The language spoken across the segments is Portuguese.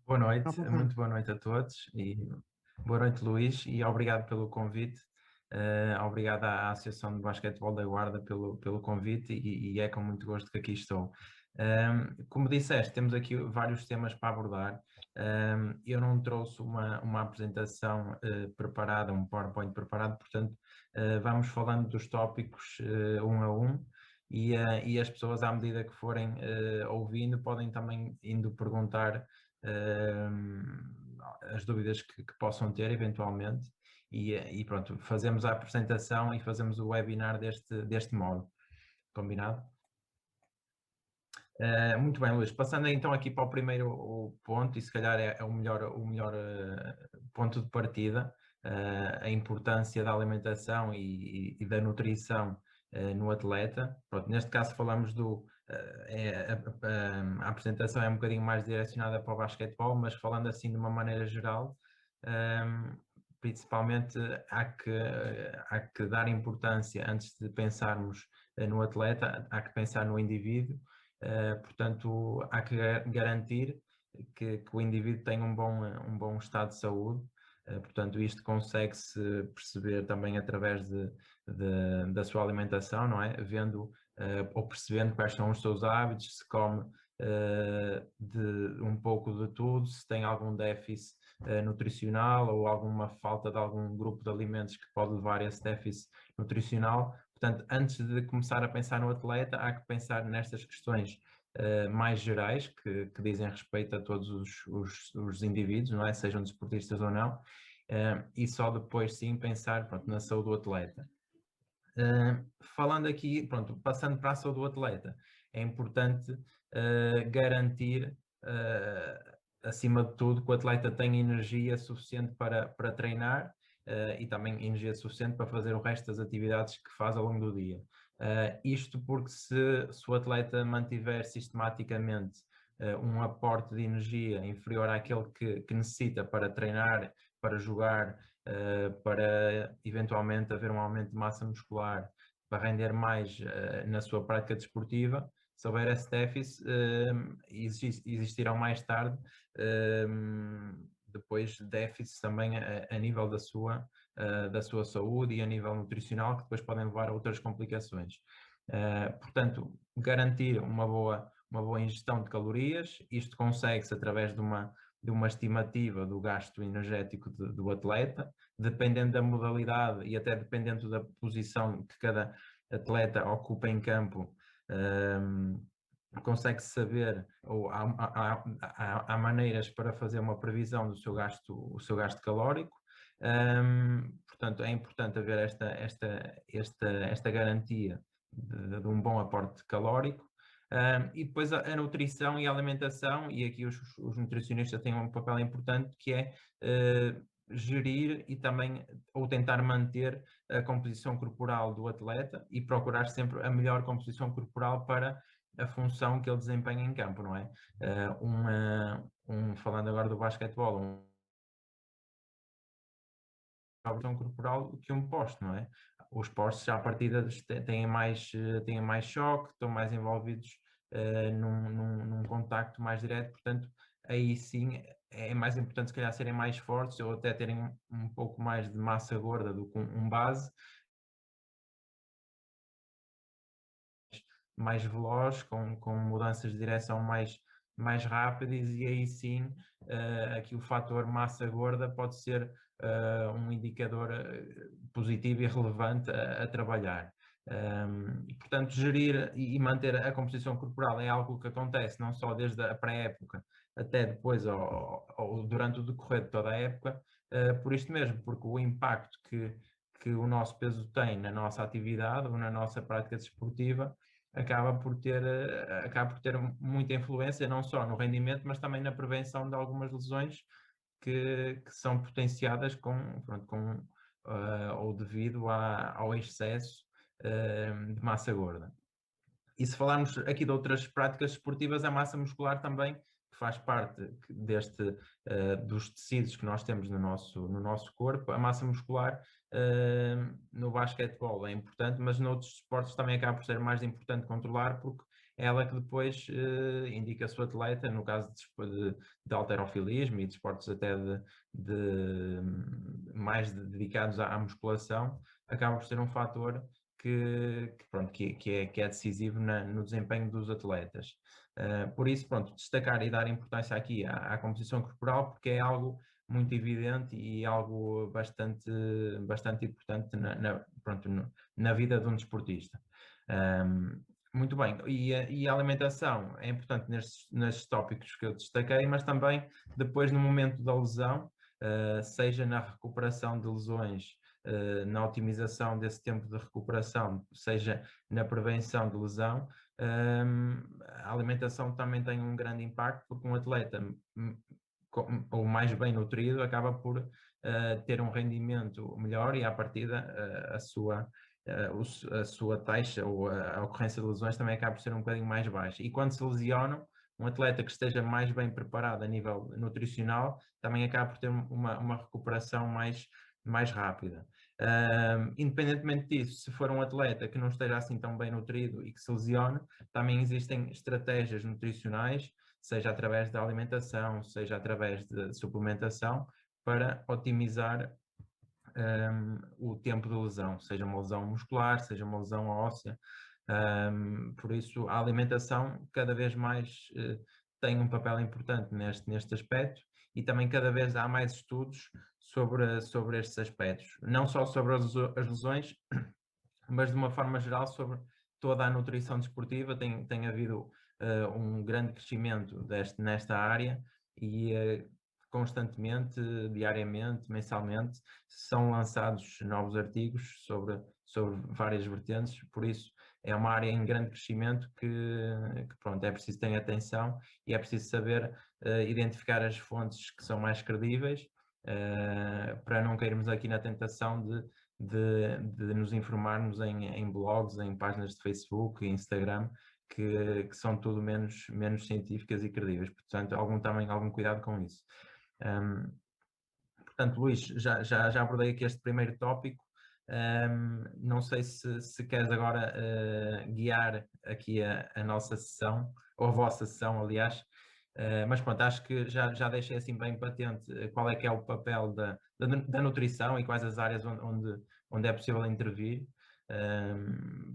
Boa noite, Nova muito boa noite a todos e boa noite, Luís, e obrigado pelo convite. Obrigado à Associação de Basquetebol da Guarda pelo convite e é com muito gosto que aqui estou. Como disseste, temos aqui vários temas para abordar. Eu não trouxe uma apresentação preparada, um PowerPoint preparado, portanto, vamos falando dos tópicos um a um. E as pessoas, à medida que forem ouvindo, podem também indo perguntar as dúvidas que possam ter eventualmente e pronto, fazemos a apresentação e fazemos o webinar deste modo, combinado? Muito bem, Luís, passando então aqui para o primeiro ponto, e se calhar é o melhor ponto de partida, a importância da alimentação e da nutrição no atleta. Pronto, neste caso falamos a apresentação é um bocadinho mais direcionada para o basquetebol, mas falando assim de uma maneira geral, principalmente há que dar importância antes de pensarmos no atleta, há que pensar no indivíduo. Portanto, há que garantir que o indivíduo tenha um bom estado de saúde. Portanto, isto consegue-se perceber também através da sua alimentação, não é? Vendo ou percebendo quais são os seus hábitos, se come de um pouco de tudo, se tem algum déficit nutricional ou alguma falta de algum grupo de alimentos que pode levar a esse déficit nutricional. Portanto, antes de começar a pensar no atleta, há que pensar nestas questões mais gerais que dizem respeito a todos os indivíduos, não é? Sejam desportistas ou não, e só depois sim pensar, pronto, na saúde do atleta. Falando aqui, pronto, passando para a saúde do atleta, é importante garantir, acima de tudo, que o atleta tenha energia suficiente para treinar e também energia suficiente para fazer o resto das atividades que faz ao longo do dia. Isto porque se o atleta mantiver sistematicamente um aporte de energia inferior àquele que necessita para treinar, para jogar, para eventualmente haver um aumento de massa muscular, para render mais na sua prática desportiva, se houver esse déficit, existirão mais tarde depois déficits também a nível da sua saúde e a nível nutricional, que depois podem levar a outras complicações. Portanto, garantir uma boa ingestão de calorias, isto consegue-se através de uma estimativa do gasto energético do atleta, dependendo da modalidade e até dependendo da posição que cada atleta ocupa em campo. Consegue-se saber, ou há maneiras para fazer uma previsão do o seu gasto calórico. Portanto, é importante haver esta garantia de um bom aporte calórico. E depois a nutrição e a alimentação, e aqui os nutricionistas têm um papel importante, que é gerir e também, ou tentar manter a composição corporal do atleta e procurar sempre a melhor composição corporal para a função que ele desempenha em campo, não é? Falando agora do basquetebol, uma composição corporal que um poste, não é? Os postes já à partida têm mais choque, estão mais envolvidos num contacto mais direto, portanto, aí sim é mais importante se calhar serem mais fortes ou até terem um pouco mais de massa gorda do que um base, mais veloz, com mudanças de direção mais rápidas, e aí sim aqui o fator massa gorda pode ser um indicador positivo e relevante a trabalhar. Portanto, gerir e manter a composição corporal é algo que acontece não só desde a pré-época até depois ou durante o decorrer de toda a época, por isto mesmo, porque o impacto que o nosso peso tem na nossa atividade ou na nossa prática desportiva acaba por ter muita influência não só no rendimento, mas também na prevenção de algumas lesões que são potenciadas ou devido ao excesso de massa gorda. E se falarmos aqui de outras práticas esportivas, a massa muscular também, que faz parte dos tecidos que nós temos no nosso corpo. A massa muscular no basquetebol é importante, mas noutros esportes também acaba por ser mais importante controlar, porque é ela que depois indica se o atleta, no caso de halterofilismo e de esportes até mais dedicados à musculação, acaba por ser um fator pronto, que é decisivo no desempenho dos atletas. Por isso, pronto, destacar e dar importância aqui à composição corporal, porque é algo muito evidente e algo bastante importante pronto, na vida de um desportista. Muito bem, e a alimentação é importante nestes tópicos que eu destaquei, mas também depois no momento da lesão, seja na recuperação de lesões, na otimização desse tempo de recuperação, seja na prevenção de lesão, a alimentação também tem um grande impacto, porque um atleta ou mais bem nutrido acaba por ter um rendimento melhor e à partida a sua taxa ou a ocorrência de lesões também acaba por ser um bocadinho mais baixa. E quando se lesionam, um atleta que esteja mais bem preparado a nível nutricional também acaba por ter uma recuperação mais rápida. Independentemente disso, se for um atleta que não esteja assim tão bem nutrido e que se lesione, também existem estratégias nutricionais, seja através da alimentação, seja através de suplementação, para otimizar o tempo de lesão, seja uma lesão muscular, seja uma lesão óssea. Por isso, a alimentação cada vez mais tem um papel importante neste aspecto e também cada vez há mais estudos sobre estes aspectos. Não só sobre as lesões, mas de uma forma geral sobre toda a nutrição desportiva. Tem havido um grande crescimento nesta área e constantemente, diariamente, mensalmente, são lançados novos artigos sobre várias vertentes, por isso é uma área em grande crescimento que pronto, é preciso ter atenção e é preciso saber identificar as fontes que são mais credíveis para não cairmos aqui na tentação de nos informarmos em blogs, em páginas de Facebook e Instagram, que são tudo menos científicas e credíveis. Portanto, também algum cuidado com isso. Portanto, Luís, já abordei aqui este primeiro tópico. Não sei se queres agora guiar aqui a nossa sessão, ou a vossa sessão, aliás, mas pronto, acho que já deixei assim bem patente qual é que é o papel da nutrição e quais as áreas onde é possível intervir.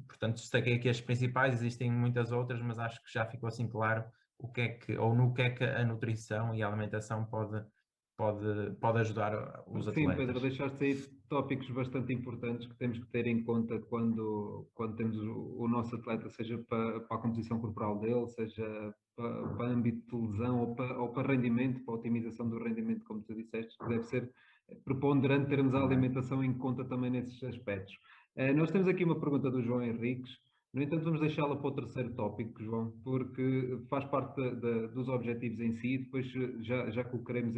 Portanto, destaquei aqui as principais, existem muitas outras, mas acho que já ficou assim claro no que é que a nutrição e a alimentação pode ajudar os Sim, atletas. Pedro, deixaste aí tópicos bastante importantes que temos que ter em conta quando temos o nosso atleta, seja para a composição corporal dele, seja para âmbito de lesão ou para rendimento, para otimização do rendimento, como tu disseste, que deve ser preponderante termos a alimentação em conta também nesses aspectos. Nós temos aqui uma pergunta do João Henriques, no entanto, vamos deixá-la para o terceiro tópico, João, porque faz parte dos objetivos em si, e depois já colocaremos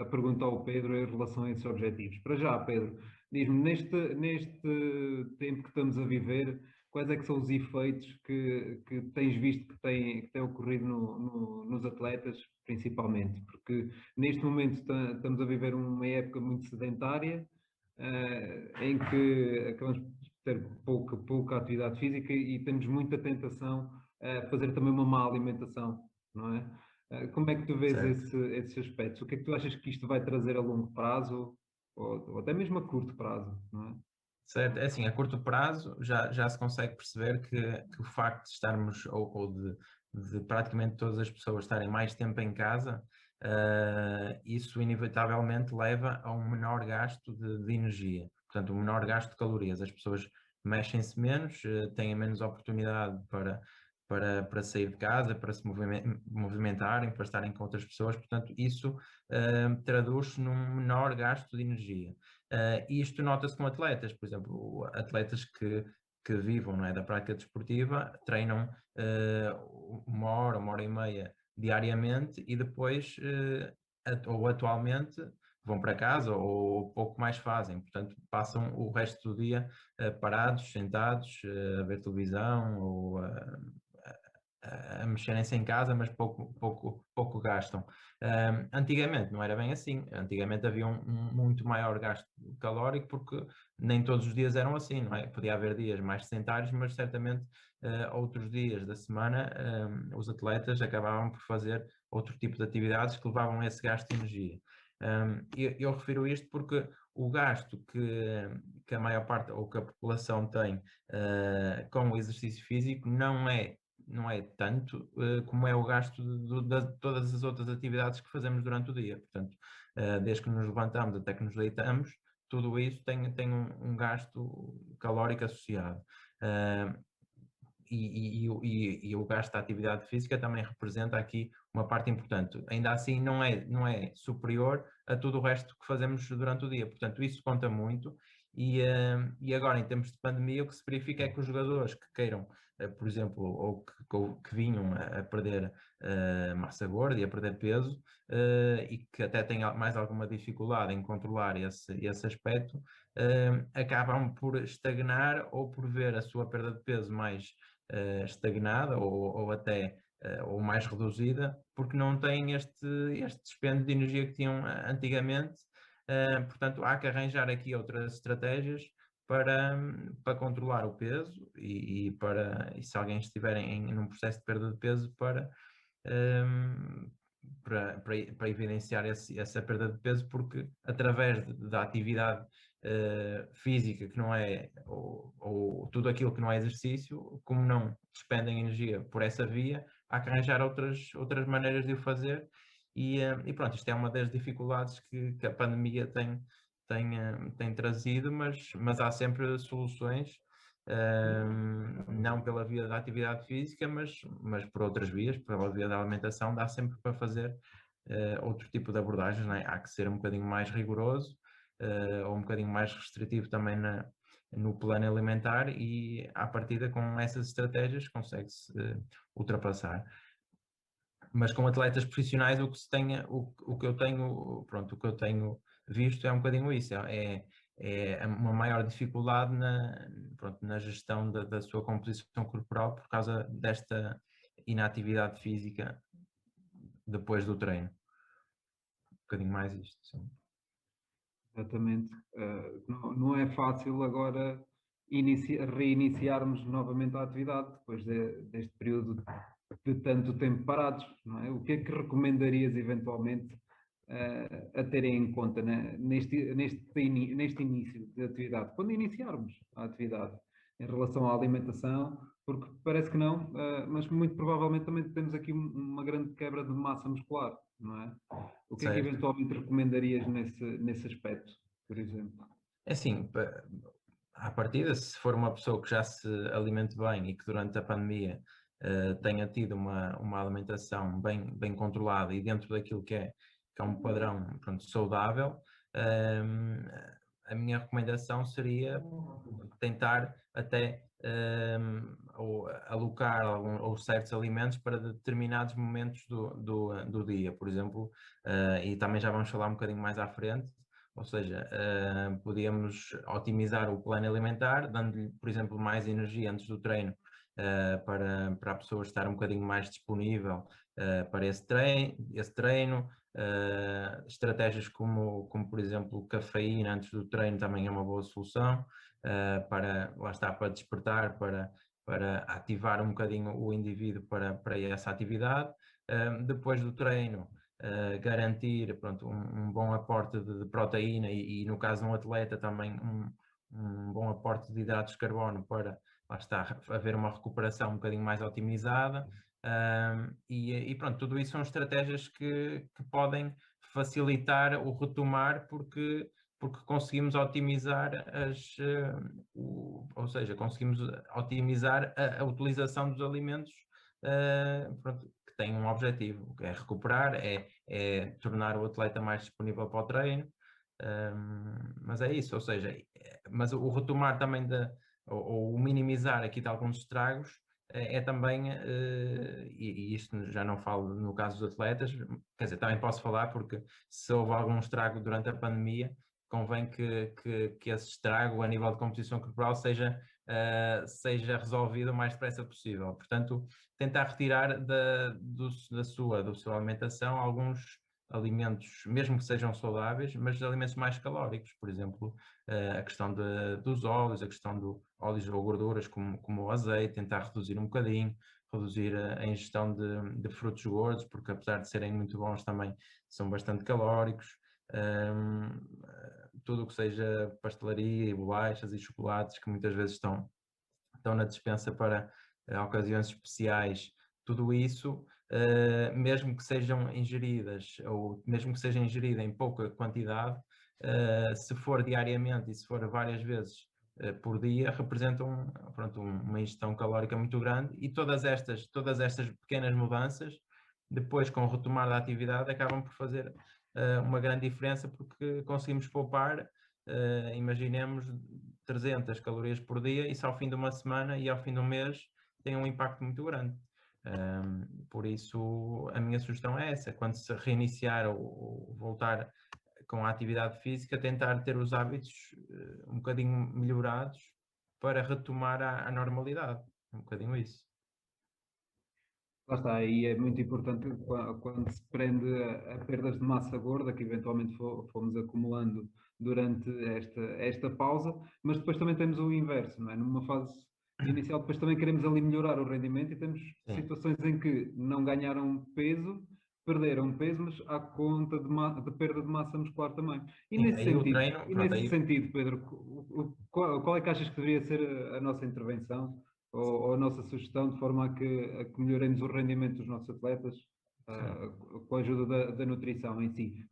a pergunta ao Pedro em relação a esses objetivos. Para já, Pedro, diz-me, neste tempo que estamos a viver, quais é que são os efeitos que tens visto que têm ocorrido nos atletas, principalmente? Porque neste momento estamos a viver uma época muito sedentária, em que acabamos de ter pouca atividade física e temos muita tentação a fazer também uma má alimentação, não é? Como é que tu vês Certo. esses aspectos? O que é que tu achas que isto vai trazer a longo prazo ou até mesmo a curto prazo, não é? Certo, é assim, a curto prazo já se consegue perceber que o facto de estarmos, ou de praticamente todas as pessoas estarem mais tempo em casa, isso inevitavelmente leva a um menor gasto de energia, portanto, um menor gasto de calorias. As pessoas mexem-se menos, têm menos oportunidade para sair de casa, para se movimentarem, para estarem com outras pessoas, portanto, isso traduz-se num menor gasto de energia. E isto nota-se com atletas, por exemplo, atletas que vivam, não é, da prática desportiva, treinam uma hora e meia diariamente e depois, ou atualmente, vão para casa ou pouco mais fazem, portanto passam o resto do dia parados, sentados, a ver televisão ou a mexerem-se em casa, mas pouco gastam. Antigamente não era bem assim. Antigamente havia muito maior gasto calórico porque nem todos os dias eram assim, não é? Podia haver dias mais sedentários, mas certamente outros dias da semana os atletas acabavam por fazer outro tipo de atividades que levavam a esse gasto de energia. Eu refiro isto porque o gasto que a maior parte ou que a população tem com o exercício físico não é tanto como é o gasto de todas as outras atividades que fazemos durante o dia. Portanto, desde que nos levantamos até que nos deitamos, tudo isso tem um gasto calórico associado. E o gasto da atividade física também representa aqui uma parte importante. Ainda assim, não é superior a tudo o resto que fazemos durante o dia. Portanto, isso conta muito. E agora, em termos de pandemia, o que se verifica é que os jogadores que queiram, por exemplo, ou que vinham a perder massa gorda e a perder peso, e que até têm mais alguma dificuldade em controlar esse aspecto, acabam por estagnar ou por ver a sua perda de peso mais estagnada ou até ou mais reduzida, porque não têm este dispêndio de energia que tinham antigamente. Portanto, há que arranjar aqui outras estratégias para controlar o peso e se alguém estiver num processo de perda de peso para evidenciar essa perda de peso, porque através da atividade física, que não é, ou tudo aquilo que não é exercício, como não despendem energia por essa via, há que arranjar outras maneiras de o fazer. E pronto, isto é uma das dificuldades que a pandemia tem trazido, mas há sempre soluções. Não pela via da atividade física, mas por outras vias, pela via da alimentação, dá sempre para fazer outro tipo de abordagens, não é? Há que ser um bocadinho mais rigoroso ou um bocadinho mais restritivo também no plano alimentar, e à partida com essas estratégias consegue-se ultrapassar. Mas com atletas profissionais o que eu tenho, pronto, o que eu tenho visto é um bocadinho isso, é uma maior dificuldade na gestão da sua composição corporal por causa desta inatividade física depois do treino. Um bocadinho mais isto, sim. Exatamente. Não é fácil agora reiniciarmos novamente a atividade depois deste período de tanto tempo parados, não é? O que é que recomendarias eventualmente a terem em conta, né, neste início de atividade, quando iniciarmos a atividade, em relação à alimentação, porque parece que não, mas muito provavelmente também temos aqui uma grande quebra de massa muscular, não é? O que é que Certo. eventualmente recomendarias nesse aspecto, por exemplo? É assim, à partida, se for uma pessoa que já se alimente bem e que durante a pandemia tenha tido uma alimentação bem controlada e dentro daquilo que é um padrão, pronto, saudável, a minha recomendação seria tentar até ou alocar ou certos alimentos para determinados momentos do dia, por exemplo, e também já vamos falar um bocadinho mais à frente. Ou seja, podíamos otimizar o plano alimentar, dando-lhe, por exemplo, mais energia antes do treino, para a pessoa estar um bocadinho mais disponível para esse treino. Estratégias como, por exemplo, cafeína antes do treino também é uma boa solução, lá está, para despertar, para ativar um bocadinho o indivíduo para essa atividade. Depois do treino, garantir, pronto, um bom aporte de proteína e no caso de um atleta também um bom aporte de hidratos de carbono para, lá está, haver uma recuperação um bocadinho mais otimizada. E pronto, tudo isso são estratégias que podem facilitar o retomar porque conseguimos otimizar ou seja, conseguimos otimizar a utilização dos alimentos, pronto, que têm um objetivo, que é recuperar, é tornar o atleta mais disponível para o treino, mas é isso, ou seja, mas o retomar também ou o minimizar aqui de alguns estragos é também, e isto já não falo no caso dos atletas, quer dizer, também posso falar porque se houve algum estrago durante a pandemia, convém que esse estrago a nível de composição corporal seja seja resolvido o mais depressa possível. Portanto, tentar retirar da sua alimentação alguns alimentos, mesmo que sejam saudáveis, mas alimentos mais calóricos, por exemplo, a questão dos óleos, a questão de óleos ou gorduras como o azeite, tentar reduzir um bocadinho, reduzir a ingestão de frutos gordos, porque apesar de serem muito bons também são bastante calóricos. Tudo o que seja pastelaria e bolachas e chocolates que muitas vezes estão na despensa para ocasiões especiais, tudo isso, mesmo que sejam ingeridas, ou mesmo que seja ingerida em pouca quantidade, se for diariamente e se for várias vezes por dia, representam pronto, uma ingestão calórica muito grande, e todas estas pequenas mudanças, depois com o retomar da atividade, acabam por fazer uma grande diferença, porque conseguimos poupar, imaginemos, 300 calorias por dia, isso ao fim de uma semana e ao fim de um mês tem um impacto muito grande. Por isso, a minha sugestão é essa: quando se reiniciar ou voltar com a atividade física, tentar ter os hábitos um bocadinho melhorados para retomar a normalidade. É um bocadinho isso. Lá está, e é muito importante quando se prende a perdas de massa gorda, que eventualmente fomos acumulando durante esta pausa, mas depois também temos o inverso, não é? Numa fase inicial, depois também queremos ali melhorar o rendimento e temos Sim. situações em que não ganharam peso, perderam peso, mas à conta de perda de massa muscular também. E Sim, nesse aí o sentido, treino, pronto, aí Pedro, qual é que achas que deveria ser a nossa intervenção? Ou a nossa sugestão, de forma a que melhoremos o rendimento dos nossos atletas, sim, com a ajuda da nutrição em si. sim,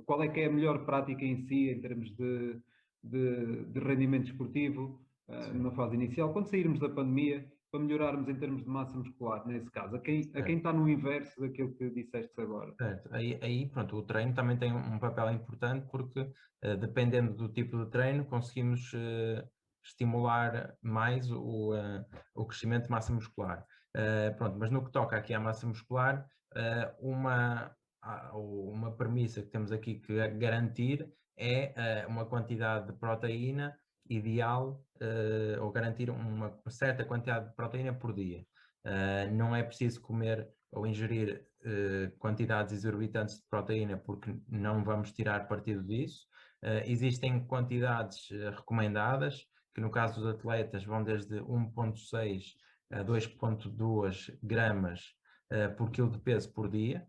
Qual é que é a melhor prática em si, em termos de rendimento esportivo, sim, numa fase inicial, quando sairmos da pandemia, para melhorarmos em termos de massa muscular, nesse caso, a quem certo. está no inverso daquilo que disseste agora. Certo. Aí, pronto, o treino também tem um papel importante, porque dependendo do tipo de treino conseguimos estimular mais o crescimento de massa muscular. Pronto, mas no que toca aqui à massa muscular, uma premissa que temos aqui que garantir é uma quantidade de proteína ideal, ou garantir uma certa quantidade de proteína por dia. Não é preciso comer ou ingerir quantidades exorbitantes de proteína, porque não vamos tirar partido disso. Existem quantidades recomendadas, que no caso dos atletas vão desde 1,6 a 2,2 gramas por quilo de peso por dia.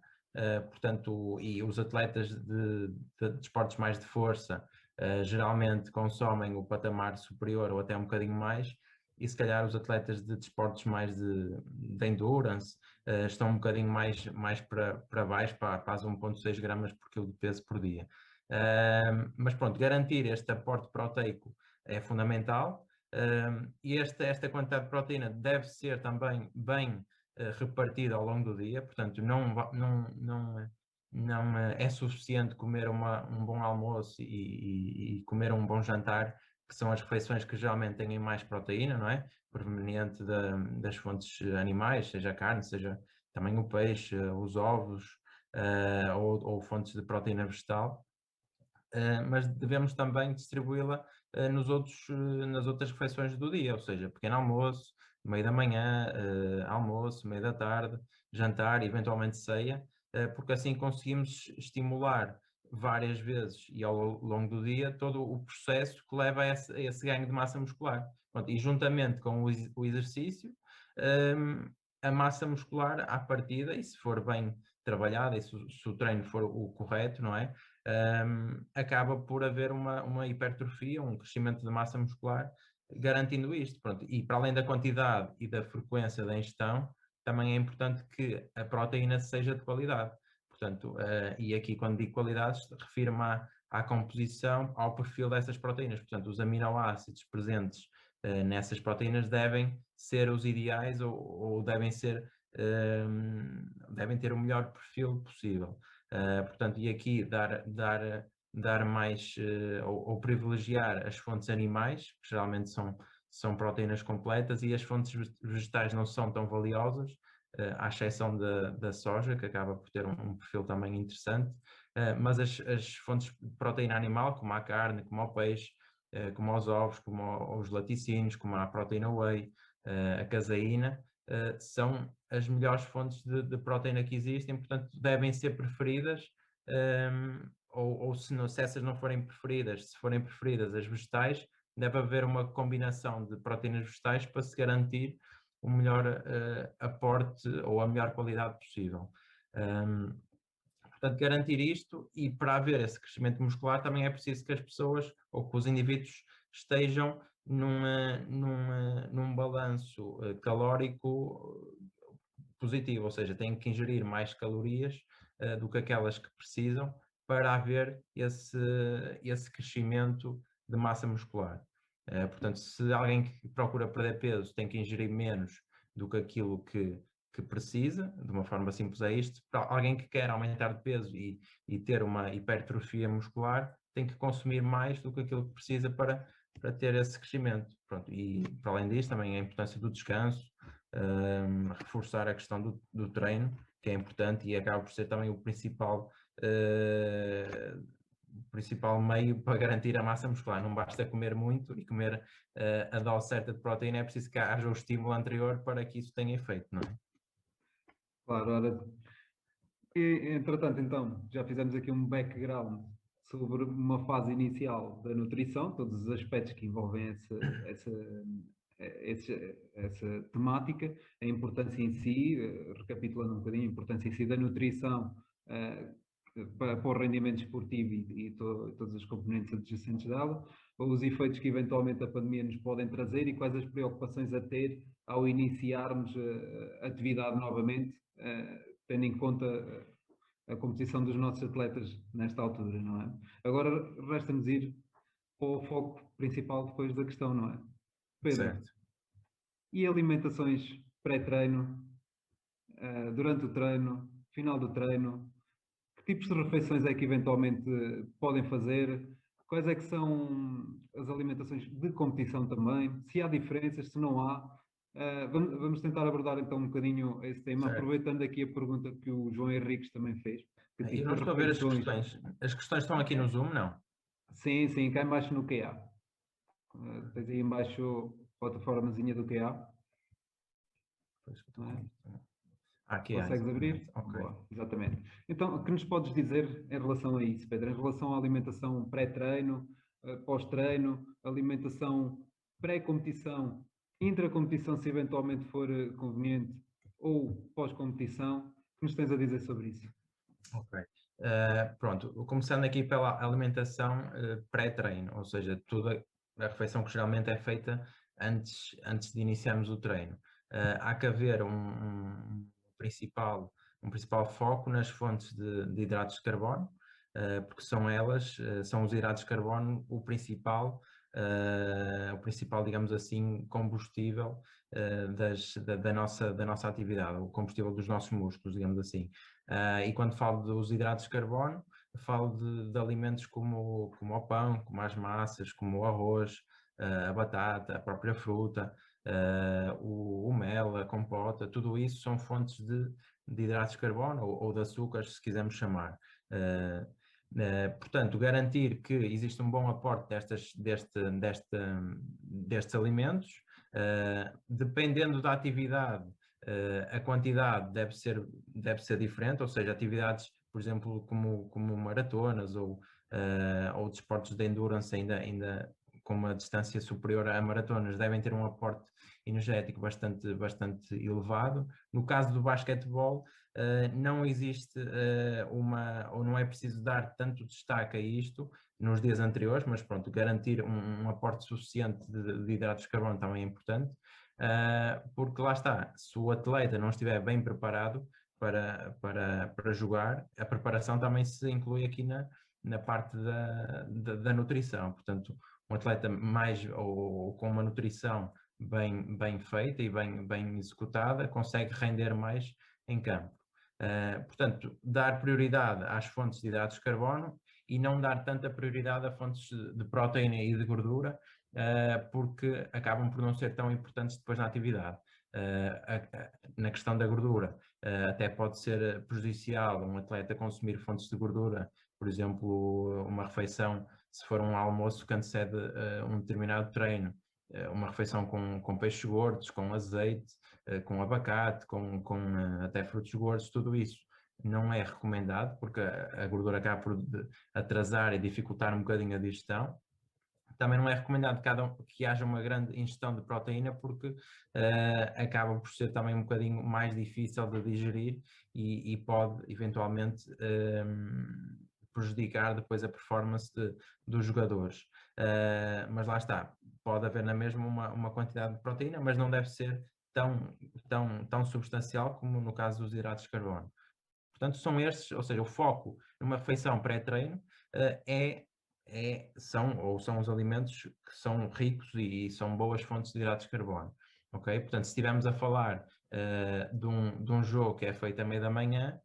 Portanto, e os atletas de esportes mais de força geralmente consomem o patamar superior ou até um bocadinho mais, e se calhar os atletas de desportos mais de endurance estão um bocadinho mais para baixo, para as 1,6 gramas por quilo de peso por dia. Mas pronto, garantir este aporte proteico é fundamental, e esta quantidade de proteína deve ser também bem repartida ao longo do dia, portanto não é suficiente comer um bom almoço e comer um bom jantar, que são as refeições que geralmente têm mais proteína, não é? Proveniente das fontes animais, seja a carne, seja também o peixe, os ovos, ou fontes de proteína vegetal. Mas devemos também distribuí-la nas outras refeições do dia, ou seja, pequeno almoço, meio da manhã, almoço, meio da tarde, jantar, eventualmente ceia, porque assim conseguimos estimular várias vezes e ao longo do dia todo o processo que leva a esse ganho de massa muscular. Pronto, e juntamente com o exercício, a massa muscular à partida, e se for bem trabalhada, e se o treino for o correto, não é? Acaba por haver uma hipertrofia, um crescimento de massa muscular, garantindo isto. Pronto. E para além da quantidade e da frequência da ingestão, também é importante que a proteína seja de qualidade. Portanto, e aqui quando digo qualidades, refiro-me à composição, ao perfil dessas proteínas. Portanto, os aminoácidos presentes nessas proteínas devem ser os ideais, ou devem ter o melhor perfil possível. Portanto, e aqui dar mais, ou privilegiar as fontes animais, que geralmente são proteínas completas, e as fontes vegetais não são tão valiosas, à exceção da soja, que acaba por ter um perfil também interessante, mas as fontes de proteína animal, como a carne, como o peixe, como os ovos, como os laticínios, como a proteína whey, a caseína, são as melhores fontes de proteína que existem, portanto devem ser preferidas, ou se essas não forem preferidas, se forem preferidas as vegetais, deve haver uma combinação de proteínas vegetais para se garantir o melhor aporte ou a melhor qualidade possível. Portanto, garantir isto, e para haver esse crescimento muscular também é preciso que as pessoas ou que os indivíduos estejam num balanço calórico positivo, ou seja, têm que ingerir mais calorias do que aquelas que precisam para haver esse crescimento de massa muscular. Portanto, se alguém que procura perder peso tem que ingerir menos do que aquilo que precisa, de uma forma simples é isto, para alguém que quer aumentar de peso e ter uma hipertrofia muscular, tem que consumir mais do que aquilo que precisa para ter esse crescimento. Pronto, e para além disso, também a importância do descanso, reforçar a questão do treino, que é importante e acaba por ser também o principal meio para garantir a massa muscular. Não basta comer muito e comer a dose certa de proteína, é preciso que haja o estímulo anterior para que isso tenha efeito, não é? Claro, ora, entretanto, então, já fizemos aqui um background sobre uma fase inicial da nutrição, todos os aspectos que envolvem essa temática, a importância em si, recapitulando um bocadinho, a importância em si da nutrição para o rendimento esportivo e todos os componentes adjacentes dela, os efeitos que eventualmente a pandemia nos podem trazer e quais as preocupações a ter ao iniciarmos a atividade novamente, tendo em conta a competição dos nossos atletas nesta altura, não é? Agora resta-nos ir para o foco principal depois da questão, não é? Pedro, Certo. e alimentações pré-treino, durante o treino, final do treino, que tipos de refeições é que eventualmente podem fazer? Quais é que são as alimentações de competição também? Se há diferenças, se não há? Vamos tentar abordar então um bocadinho esse tema, Certo. aproveitando aqui a pergunta que o João Henriques também fez. Que Eu tipo não de estou a ver as refeições? questões. As questões estão aqui no Zoom, não? Sim, sim, cá embaixo no QA. Tens aí embaixo a plataformazinha do QA, Pois que eu estou não com é? isto. Aqui há, Consegues exatamente. abrir? Ok. Boa, exatamente. Então, o que nos podes dizer em relação a isso, Pedro? Em relação à alimentação pré-treino, pós-treino, alimentação pré-competição, intra-competição, se eventualmente for conveniente, ou pós-competição, o que nos tens a dizer sobre isso? Ok. Pronto, começando aqui pela alimentação pré-treino, ou seja, toda a refeição que geralmente é feita antes de iniciarmos o treino. Há que haver um principal foco nas fontes de hidratos de carbono, porque são elas, são os hidratos de carbono o principal, digamos assim, combustível da nossa atividade, o combustível dos nossos músculos, digamos assim. E quando falo dos hidratos de carbono, falo de alimentos como o pão, como as massas, como o arroz, a batata, a própria fruta, o mel, a compota, tudo isso são fontes de hidratos de carbono ou de açúcares, se quisermos chamar. Portanto, garantir que existe um bom aporte destes alimentos, dependendo da atividade, a quantidade deve ser diferente, ou seja, atividades, por exemplo, como maratonas ou desportos de endurance ainda com uma distância superior a maratonas, devem ter um aporte energético bastante elevado. No caso do basquetebol, não existe ou não é preciso dar tanto destaque a isto nos dias anteriores, mas pronto, garantir um aporte suficiente de hidratos de carbono também é importante, porque lá está, se o atleta não estiver bem preparado para jogar, a preparação também se inclui aqui na parte da nutrição, portanto, um atleta mais ou com uma nutrição bem feita e bem executada consegue render mais em campo. Portanto, dar prioridade às fontes de hidratos de carbono e não dar tanta prioridade a fontes de proteína e de gordura, porque acabam por não ser tão importantes depois na atividade. Na questão da gordura, até pode ser prejudicial um atleta consumir fontes de gordura, por exemplo, uma refeição, se for um almoço que antecede um determinado treino, uma refeição com peixes gordos, com azeite, com abacate, com até frutos gordos, tudo isso não é recomendado, porque a gordura acaba por atrasar e dificultar um bocadinho a digestão. Também não é recomendado que haja uma grande ingestão de proteína, porque acaba por ser também um bocadinho mais difícil de digerir e pode eventualmente prejudicar depois a performance dos jogadores. Mas lá está, pode haver na mesma uma quantidade de proteína, mas não deve ser tão substancial como no caso dos hidratos de carbono. Portanto, são estes, ou seja, o foco numa refeição pré-treino são os alimentos que são ricos e são boas fontes de hidratos de carbono. Ok? Portanto, se estivermos a falar de um jogo que é feito à meia da manhã,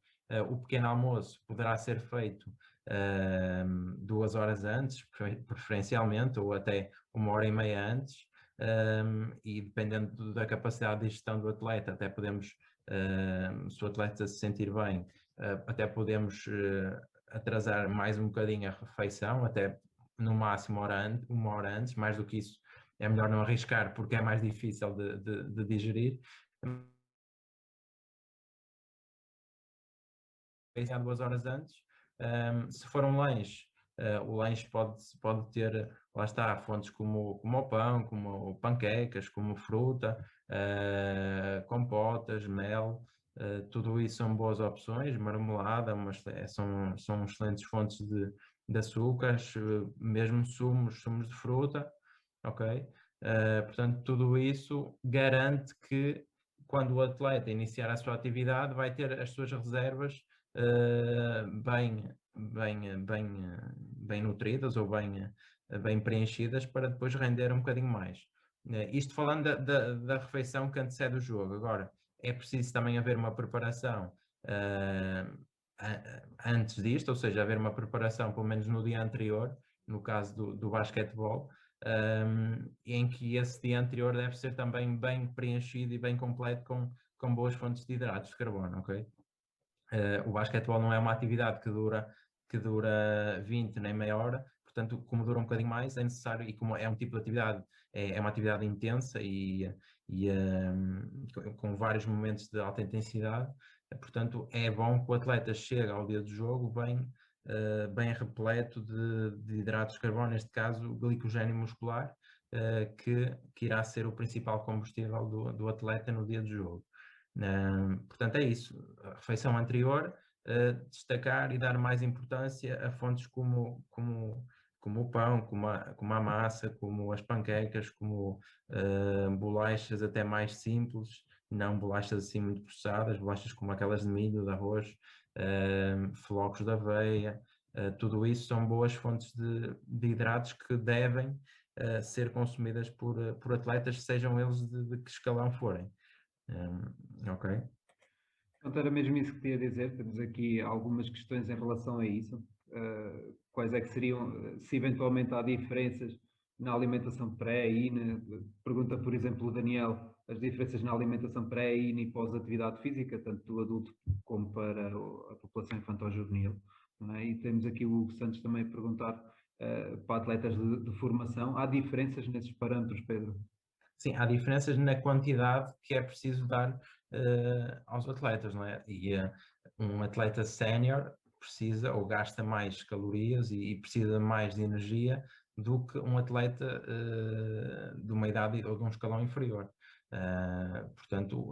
o pequeno almoço poderá ser feito 2 horas antes, preferencialmente, ou até 1h30 antes, e dependendo da capacidade de digestão do atleta, até podemos, se o atleta se sentir bem, até podemos atrasar mais um bocadinho a refeição, até no máximo uma hora antes, mais do que isso é melhor não arriscar, porque é mais difícil de digerir. 2 horas antes. Se for um lanche, o lanche pode ter, lá está, fontes como o pão, como panquecas, como fruta, compotas, mel, tudo isso são boas opções, marmelada, mas são excelentes fontes de açúcares, mesmo sumos de fruta, ok? Portanto, tudo isso garante que quando o atleta iniciar a sua atividade vai ter as suas reservas bem nutridas ou bem preenchidas para depois render um bocadinho mais. Isto falando da refeição que antecede o jogo. Agora, é preciso também haver uma preparação antes disto, ou seja, haver uma preparação pelo menos no dia anterior, no caso do basquetebol, em que esse dia anterior deve ser também bem preenchido e bem completo com boas fontes de hidratos de carbono, ok? O basquetebol não é uma atividade que dura 20 nem meia hora, portanto, como dura um bocadinho mais, é necessário, e como é um tipo de atividade, é uma atividade intensa e com vários momentos de alta intensidade, portanto, é bom que o atleta chegue ao dia do jogo bem repleto de hidratos de carbono, neste caso, glicogênio muscular, que irá ser o principal combustível do atleta no dia do jogo. Portanto, é isso. A refeição anterior, destacar e dar mais importância a fontes como o pão, como a massa, como as panquecas, como bolachas até mais simples, não bolachas assim muito processadas, bolachas como aquelas de milho, de arroz, flocos de aveia, tudo isso são boas fontes de hidratos que devem ser consumidas por atletas, sejam eles de que escalão forem. Ok. Então, era mesmo isso que te ia dizer. Temos aqui algumas questões em relação a isso. Quais é que seriam, se eventualmente há diferenças na alimentação pré e pergunta, por exemplo, o Daniel, as diferenças na alimentação pré e pós-atividade física, tanto do adulto como para a população infantil-juvenil. E temos aqui o Hugo Santos também a perguntar para atletas de formação. Há diferenças nesses parâmetros, Pedro? Sim, há diferenças na quantidade que é preciso dar aos atletas, não é? E um atleta sénior precisa ou gasta mais calorias e precisa mais de energia do que um atleta de uma idade ou de um escalão inferior. Portanto,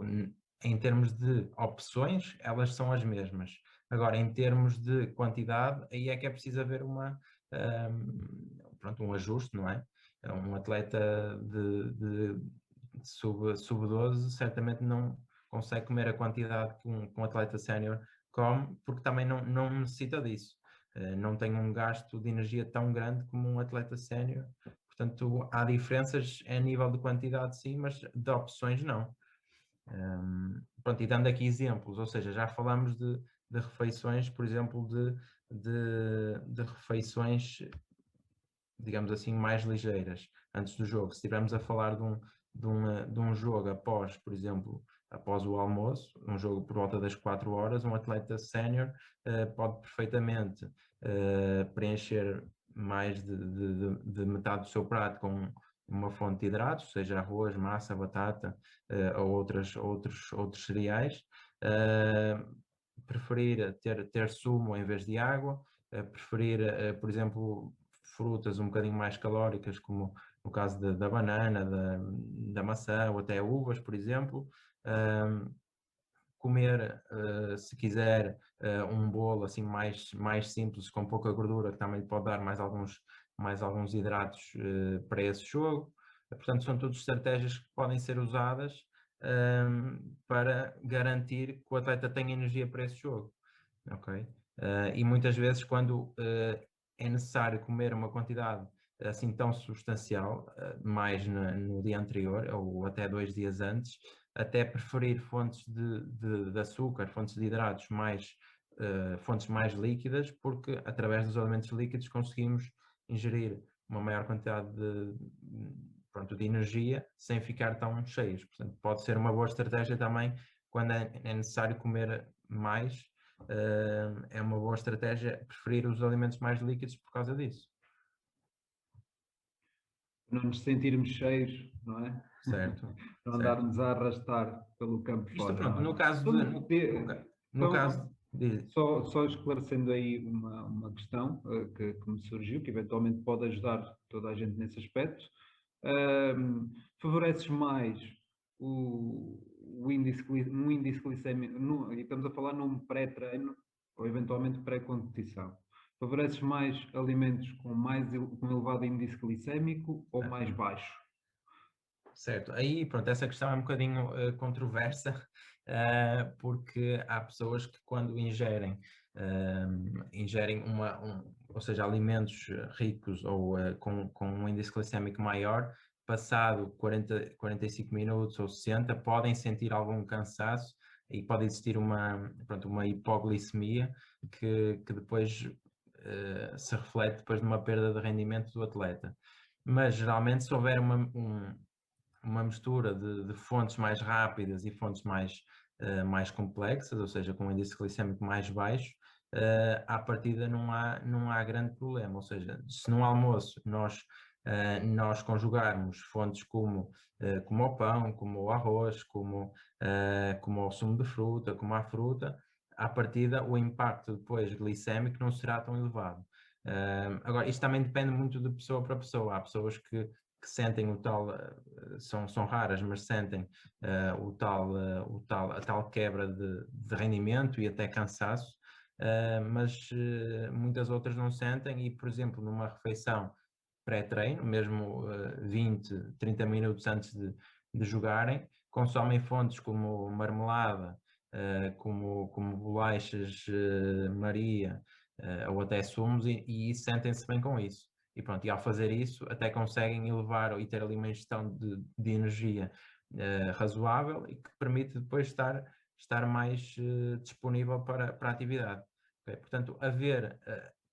em termos de opções, elas são as mesmas. Agora, em termos de quantidade, aí é que é preciso haver um ajuste, não é? Um atleta de sub-12 certamente não consegue comer a quantidade que um atleta sénior come, porque também não necessita disso. Não tem um gasto de energia tão grande como um atleta sénior. Portanto, há diferenças a nível de quantidade, sim, mas de opções não. Pronto, e dando aqui exemplos, ou seja, já falamos de refeições, por exemplo, de refeições, digamos assim, mais ligeiras antes do jogo. Se estivermos a falar de um jogo após, por exemplo, após o almoço, um jogo por volta das 4 horas, um atleta sénior pode perfeitamente preencher mais de metade do seu prato com uma fonte de hidratos, seja arroz, massa, batata ou outros cereais. Preferir ter sumo em vez de água, preferir, por exemplo, frutas um bocadinho mais calóricas, como no caso da banana, da maçã ou até uvas, por exemplo. Comer, se quiser, um bolo assim mais simples, com pouca gordura, que também pode dar mais alguns hidratos para esse jogo. Portanto, são todas estratégias que podem ser usadas para garantir que o atleta tenha energia para esse jogo. Ok? E muitas vezes, quando é necessário comer uma quantidade assim tão substancial, mais no dia anterior ou até 2 dias antes, até preferir fontes de açúcar, fontes de hidratos fontes mais líquidas, porque através dos alimentos líquidos conseguimos ingerir uma maior quantidade de energia sem ficar tão cheios. Portanto, pode ser uma boa estratégia também quando é necessário comer mais. É uma boa estratégia preferir os alimentos mais líquidos por causa disso. Não nos sentirmos cheios, não é? Certo. Não Certo. andarmos a arrastar pelo campo Isto, fora. pronto, Não é? no caso no caso de... Só esclarecendo aí uma questão que me surgiu, que eventualmente pode ajudar toda a gente nesse aspecto. Favoreces mais um índice glicémico, e estamos a falar num pré-treino ou eventualmente pré-competição. Favoreces mais alimentos com elevado índice glicémico ou mais baixo? Certo, aí pronto, essa questão é um bocadinho controversa, porque há pessoas que quando ingerem ou seja, alimentos ricos ou com um índice glicémico maior, passado 45 minutos ou 60, podem sentir algum cansaço e pode existir uma hipoglicemia que depois se reflete depois numa perda de rendimento do atleta. Mas geralmente se houver uma mistura de fontes mais rápidas e fontes mais complexas, ou seja, com um índice glicémico mais baixo, à partida não há grande problema. Ou seja, se no almoço nós conjugarmos fontes como o pão, como o arroz, como o sumo de fruta, como a fruta, à partida o impacto depois glicémico não será tão elevado. Agora, isto também depende muito de pessoa para pessoa. Há pessoas que sentem o tal, são raras, mas sentem a tal quebra de rendimento e até cansaço, mas muitas outras não sentem e, por exemplo, numa refeição pré-treino, mesmo 20, 30 minutos antes de jogarem, consomem fontes como marmelada, como bolachas Maria, ou até sumos e sentem-se bem com isso. E pronto, e ao fazer isso até conseguem elevar e ter ali uma ingestão de energia razoável e que permite depois estar mais disponível para a atividade. Okay? Portanto,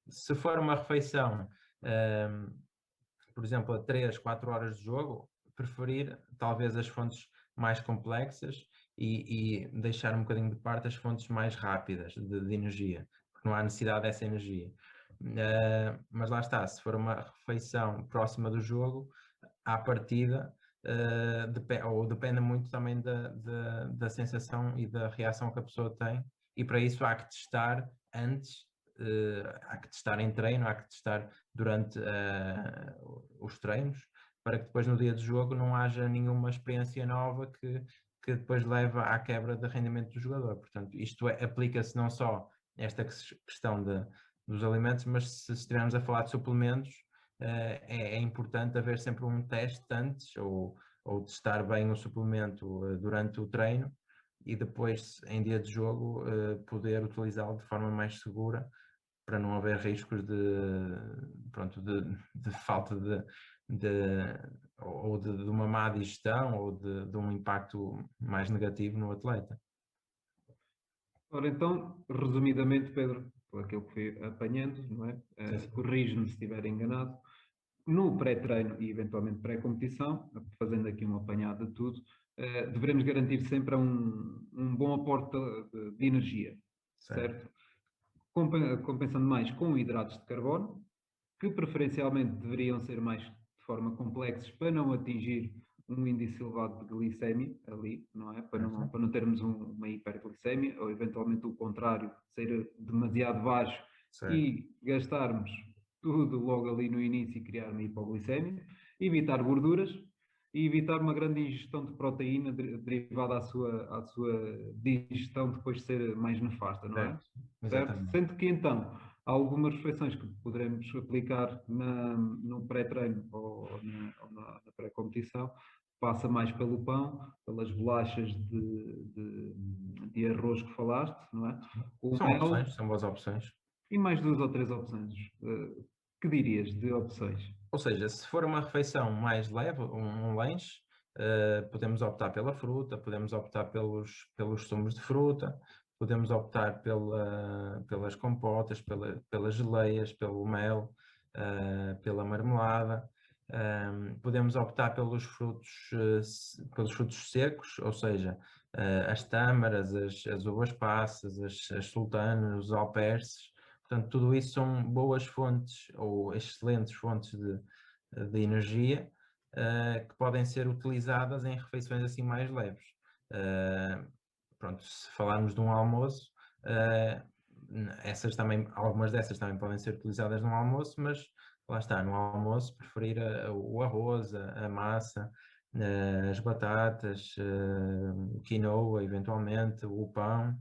se for uma refeição, por exemplo, a 3, 4 horas de jogo, preferir talvez as fontes mais complexas e deixar um bocadinho de parte as fontes mais rápidas de energia, porque não há necessidade dessa energia. Mas lá está, se for uma refeição próxima do jogo, à partida, depende muito também da sensação e da reação que a pessoa tem, e para isso há que testar antes, há que testar em treino, há que testar durante os treinos, para que depois no dia de jogo não haja nenhuma experiência nova que depois leva à quebra de rendimento do jogador. Portanto, isto aplica-se não só esta questão dos alimentos, mas se estivermos a falar de suplementos, é importante haver sempre um teste antes ou testar bem o suplemento durante o treino e depois, em dia de jogo, poder utilizá-lo de forma mais segura para não haver riscos de falta de uma má digestão ou de um impacto mais negativo no atleta. Ora, então, resumidamente, Pedro, por aquilo que fui apanhando, não é? Corrige-me se estiver enganado. No pré-treino e eventualmente pré-competição, fazendo aqui um apanhado de tudo, devemos garantir sempre um bom aporte de energia, certo, certo? Compensando mais com hidratos de carbono, que preferencialmente deveriam ser mais de forma complexos para não atingir um índice elevado de glicemia ali, não é? certo, Para não termos uma hiperglicemia, ou eventualmente o contrário, ser demasiado baixo certo, e gastarmos tudo logo ali no início e criar uma hipoglicemia, evitar gorduras e evitar uma grande ingestão de proteína derivada à sua digestão depois de ser mais nefasta, não é? certo, Certo? exatamente. Sendo que então há algumas refeições que poderemos aplicar no pré-treino ou na pré-competição, passa mais pelo pão, pelas bolachas de arroz que falaste, não é? O São mel opções, são boas opções. e mais duas ou três opções. Que dirias de opções? Ou seja, se for uma refeição mais leve, um lanche, podemos optar pela fruta, podemos optar pelos sumos de fruta, podemos optar pelas compotas, pelas geleias, pelo mel, pela marmelada. Podemos optar pelos frutos secos, ou seja, as tâmaras, as uvas passas, as sultanas, os alperces. Portanto, tudo isso são boas fontes ou excelentes fontes de energia que podem ser utilizadas em refeições assim mais leves. Pronto, se falarmos de um almoço, algumas dessas também podem ser utilizadas num almoço, mas lá está, no almoço preferir o arroz, a massa, as batatas, quinoa, eventualmente, o pão.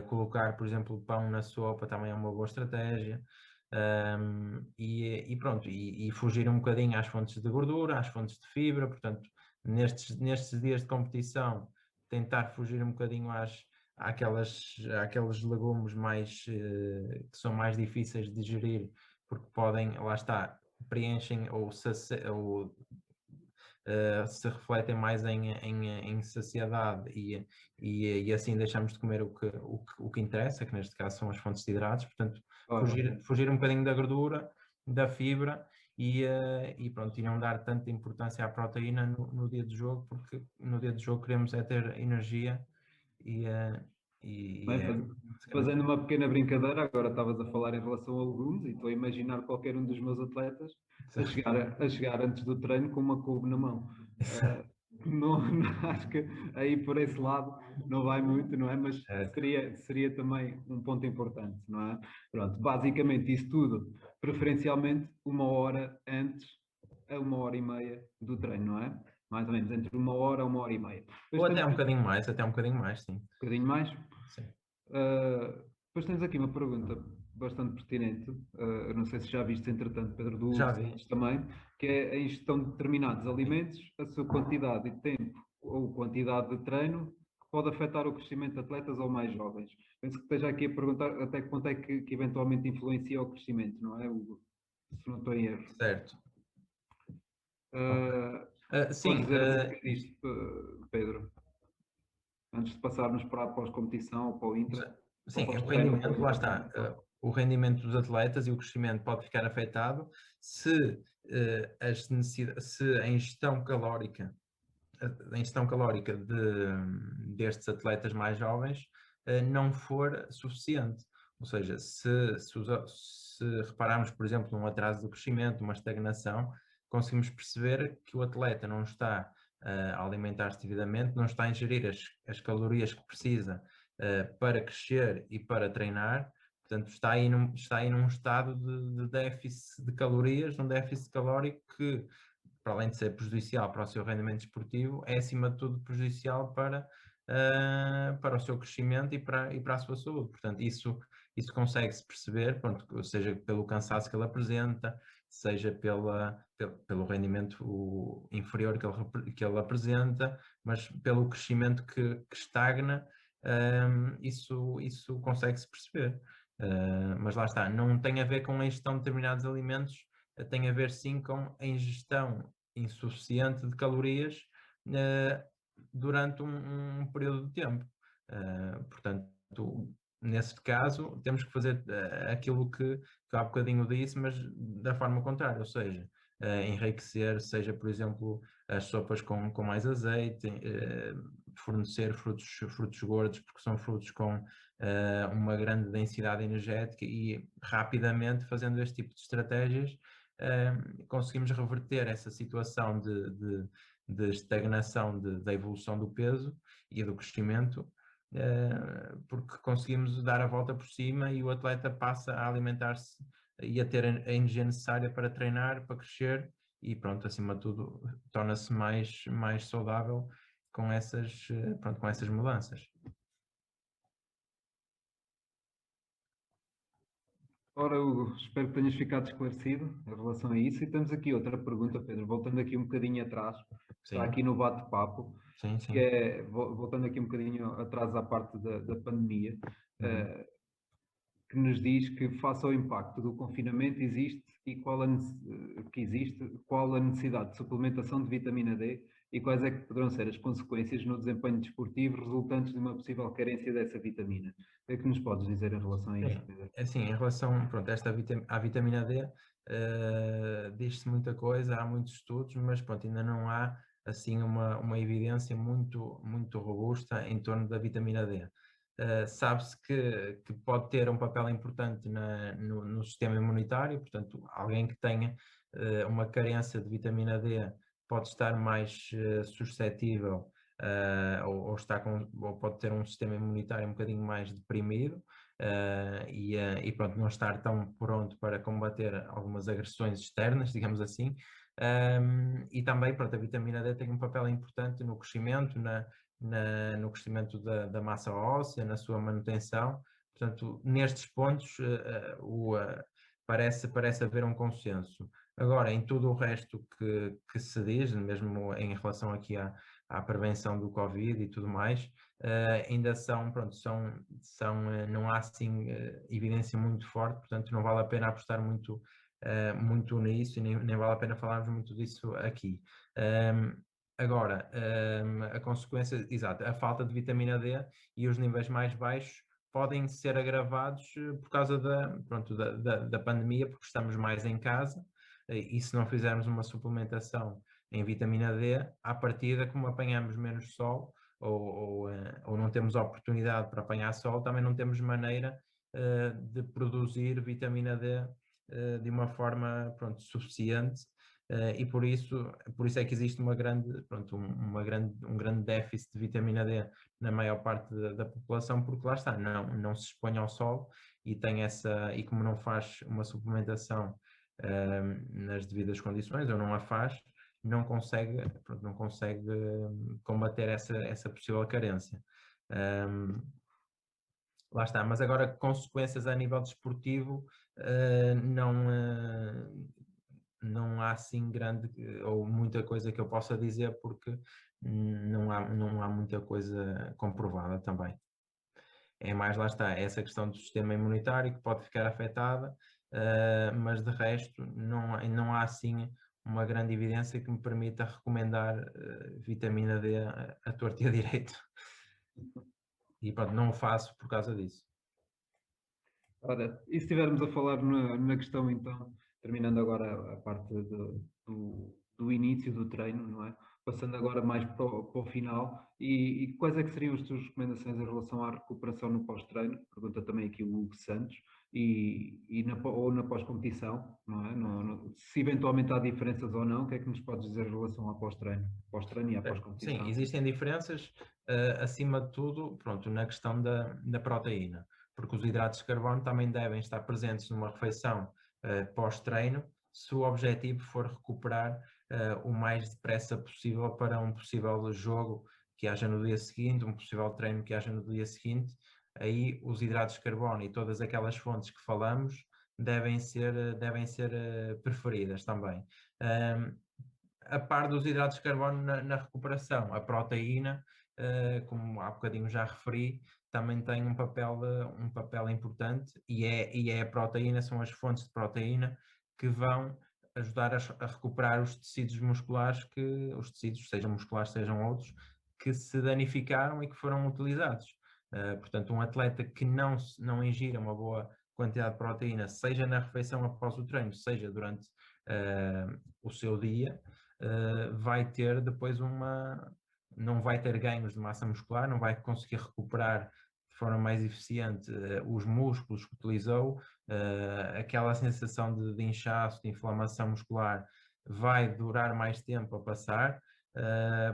Colocar, por exemplo, o pão na sopa também é uma boa estratégia. E pronto, e fugir um bocadinho às fontes de gordura, às fontes de fibra, portanto, nestes dias de competição, tentar fugir um bocadinho àqueles legumes que são mais difíceis de digerir, porque podem, lá está, preenchem ou se refletem mais em saciedade e assim deixamos de comer o que interessa, que neste caso são as fontes de hidratos, portanto, Ora, fugir um bocadinho da gordura, da fibra e pronto, e não dar tanta importância à proteína no dia de jogo, porque no dia de jogo queremos é ter energia e, uh, e bem, é basicamente fazendo uma pequena brincadeira, agora estavas a falar em relação a legumes e estou a imaginar qualquer um dos meus atletas a chegar antes do treino com uma couve na mão. Ah, não, acho que aí por esse lado não vai muito, não é? Mas certo. seria também um ponto importante, não é? Pronto, basicamente isso tudo, preferencialmente uma hora antes a uma hora e meia do treino, não é? Mais ou menos entre uma hora e meia. Ou Depois temos aqui até um bocadinho mais, sim. um bocadinho mais. Sim. Depois tens aqui uma pergunta bastante pertinente, eu não sei se já viste, entretanto, Pedro, do Já Hugo vi. Santos também, que é a ingestão de determinados alimentos, a sua quantidade de tempo ou quantidade de treino, que pode afetar o crescimento de atletas ou mais jovens. Penso que esteja aqui a perguntar até que ponto é que eventualmente influencia o crescimento, não é, Hugo? Se não estou em erro. Certo. Ok. Uh, Podes Sim, dizer acerca disto, Pedro, antes de passarmos para a pós-competição ou para o intra, ou sim, o pós-treino ou para o rendimento, lá está. intra-competição? O rendimento dos atletas e o crescimento pode ficar afetado se, se a ingestão calórica, destes atletas mais jovens não for suficiente. Ou seja, se repararmos, por exemplo, num atraso do crescimento, uma estagnação, conseguimos perceber que o atleta não está a alimentar-se devidamente, não está a ingerir as calorias que precisa para crescer e para treinar, portanto está aí num estado de déficit de calorias, num déficit calórico que, para além de ser prejudicial para o seu rendimento desportivo, é acima de tudo prejudicial para o seu crescimento e para a sua saúde. Portanto, isso consegue-se perceber, pronto, seja pelo cansaço que ele apresenta, seja pelo rendimento inferior que ele apresenta, mas pelo crescimento que estagna, isso consegue-se perceber. Mas lá está, não tem a ver com a ingestão de determinados alimentos, tem a ver sim com a ingestão insuficiente de calorias durante um período de tempo. Portanto, nesse caso, temos que fazer aquilo que há bocadinho disse, mas da forma contrária, ou seja, enriquecer, seja, por exemplo, as sopas com mais azeite, fornecer frutos gordos, porque são frutos com uma grande densidade energética, e rapidamente, fazendo este tipo de estratégias, conseguimos reverter essa situação de estagnação da evolução do peso e do crescimento, porque conseguimos dar a volta por cima e o atleta passa a alimentar-se e a ter a energia necessária para treinar, para crescer, e pronto, acima de tudo, torna-se mais saudável com essas mudanças. Ora, Hugo, espero que tenhas ficado esclarecido em relação a isso. E temos aqui outra pergunta, Pedro, voltando aqui um bocadinho atrás, está Sim, aqui no bate-papo, sim, que sim. é, voltando aqui um bocadinho atrás à parte da pandemia, Uhum. que nos diz que, face ao impacto do confinamento, existe e qual a necessidade de suplementação de vitamina D e quais é que poderão ser as consequências no desempenho desportivo resultantes de uma possível carência dessa vitamina. O que é que nos podes dizer em relação a isso, Sim, Pedro? assim, em relação, pronto, à vitamina D, diz-se muita coisa, há muitos estudos, mas pronto, ainda não há assim uma evidência muito robusta em torno da vitamina D. Sabe-se que pode ter um papel importante no sistema imunitário, portanto, alguém que tenha uma carência de vitamina D pode estar mais suscetível, ou pode ter um sistema imunitário um bocadinho mais deprimido. E pronto, não estar tão pronto para combater algumas agressões externas, digamos assim. E também, pronto, a vitamina D tem um papel importante no crescimento, no crescimento da massa óssea, na sua manutenção. Portanto, nestes pontos, parece haver um consenso. Agora, em tudo o resto que se diz, mesmo em relação aqui à prevenção do Covid e tudo mais, ainda pronto, não há assim evidência muito forte, portanto não vale a pena apostar muito nisso, e nem vale a pena falarmos muito disso aqui. Agora, a consequência, exato, a falta de vitamina D e os níveis mais baixos podem ser agravados por causa da pandemia, porque estamos mais em casa, e se não fizermos uma suplementação em vitamina D, à partida, como apanhamos menos sol, ou não temos oportunidade para apanhar sol, também não temos maneira de produzir vitamina D de uma forma, pronto, suficiente, e por isso é que existe pronto, um grande déficit de vitamina D na maior parte da população, porque lá está, não se expõe ao sol e e como não faz uma suplementação nas devidas condições, ou não a faz, pronto, não consegue combater essa possível carência. Lá está, mas agora consequências a nível desportivo, não há assim grande ou muita coisa que eu possa dizer, porque não há muita coisa comprovada também. É mais, lá está, essa questão do sistema imunitário que pode ficar afetada, mas de resto não há assim uma grande evidência que me permita recomendar vitamina D a torto e a direito. E pronto, não o faço por causa disso. Ora, e se estivermos a falar na questão, então, terminando agora a parte do início do treino, não é? Passando agora mais para o final, e quais é que seriam as tuas recomendações em relação à recuperação no pós-treino? Pergunta também aqui o Hugo Santos, ou na pós-competição, não é? Se eventualmente há diferenças ou não, o que é que nos podes dizer em relação ao pós-treino e à Sim, pós-competição? existem diferenças, acima de tudo, pronto, na questão da proteína, porque os hidratos de carbono também devem estar presentes numa refeição pós-treino, se o objetivo for recuperar o mais depressa possível para um possível jogo que haja no dia seguinte, um possível treino que haja no dia seguinte. Aí os hidratos de carbono e todas aquelas fontes que falamos devem ser preferidas também. A par dos hidratos de carbono na recuperação. A proteína, como há bocadinho já referi, também tem um papel importante, e é a proteína, são as fontes de proteína que vão ajudar a recuperar os tecidos musculares, os tecidos, sejam musculares, sejam outros, que se danificaram e que foram utilizados. Portanto, um atleta que não ingira uma boa quantidade de proteína, seja na refeição após o treino, seja durante o seu dia, vai ter depois não vai ter ganhos de massa muscular, não vai conseguir recuperar de forma mais eficiente os músculos que utilizou, aquela sensação de inchaço, de inflamação muscular vai durar mais tempo a passar.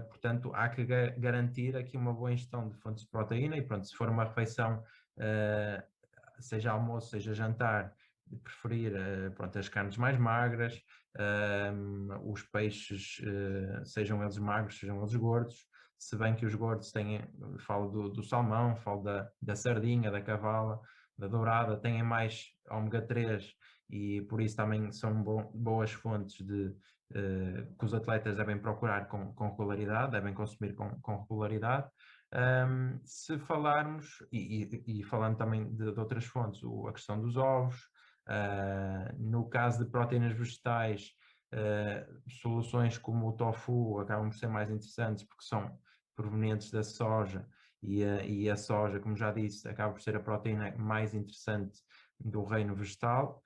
Portanto, há que garantir aqui uma boa ingestão de fontes de proteína e pronto, se for uma refeição, seja almoço, seja jantar, preferir pronto, as carnes mais magras, os peixes, sejam eles magros, sejam eles gordos, se bem que os gordos têm, falo do salmão, falo da sardinha, da cavala, da dourada, têm mais ômega 3 e por isso também são boas fontes que os atletas devem procurar com regularidade, devem consumir com regularidade. Se falarmos, e falando também de outras fontes, a questão dos ovos, no caso de proteínas vegetais, soluções como o tofu acabam por ser mais interessantes porque são provenientes da soja e a soja, como já disse, acaba por ser a proteína mais interessante do reino vegetal.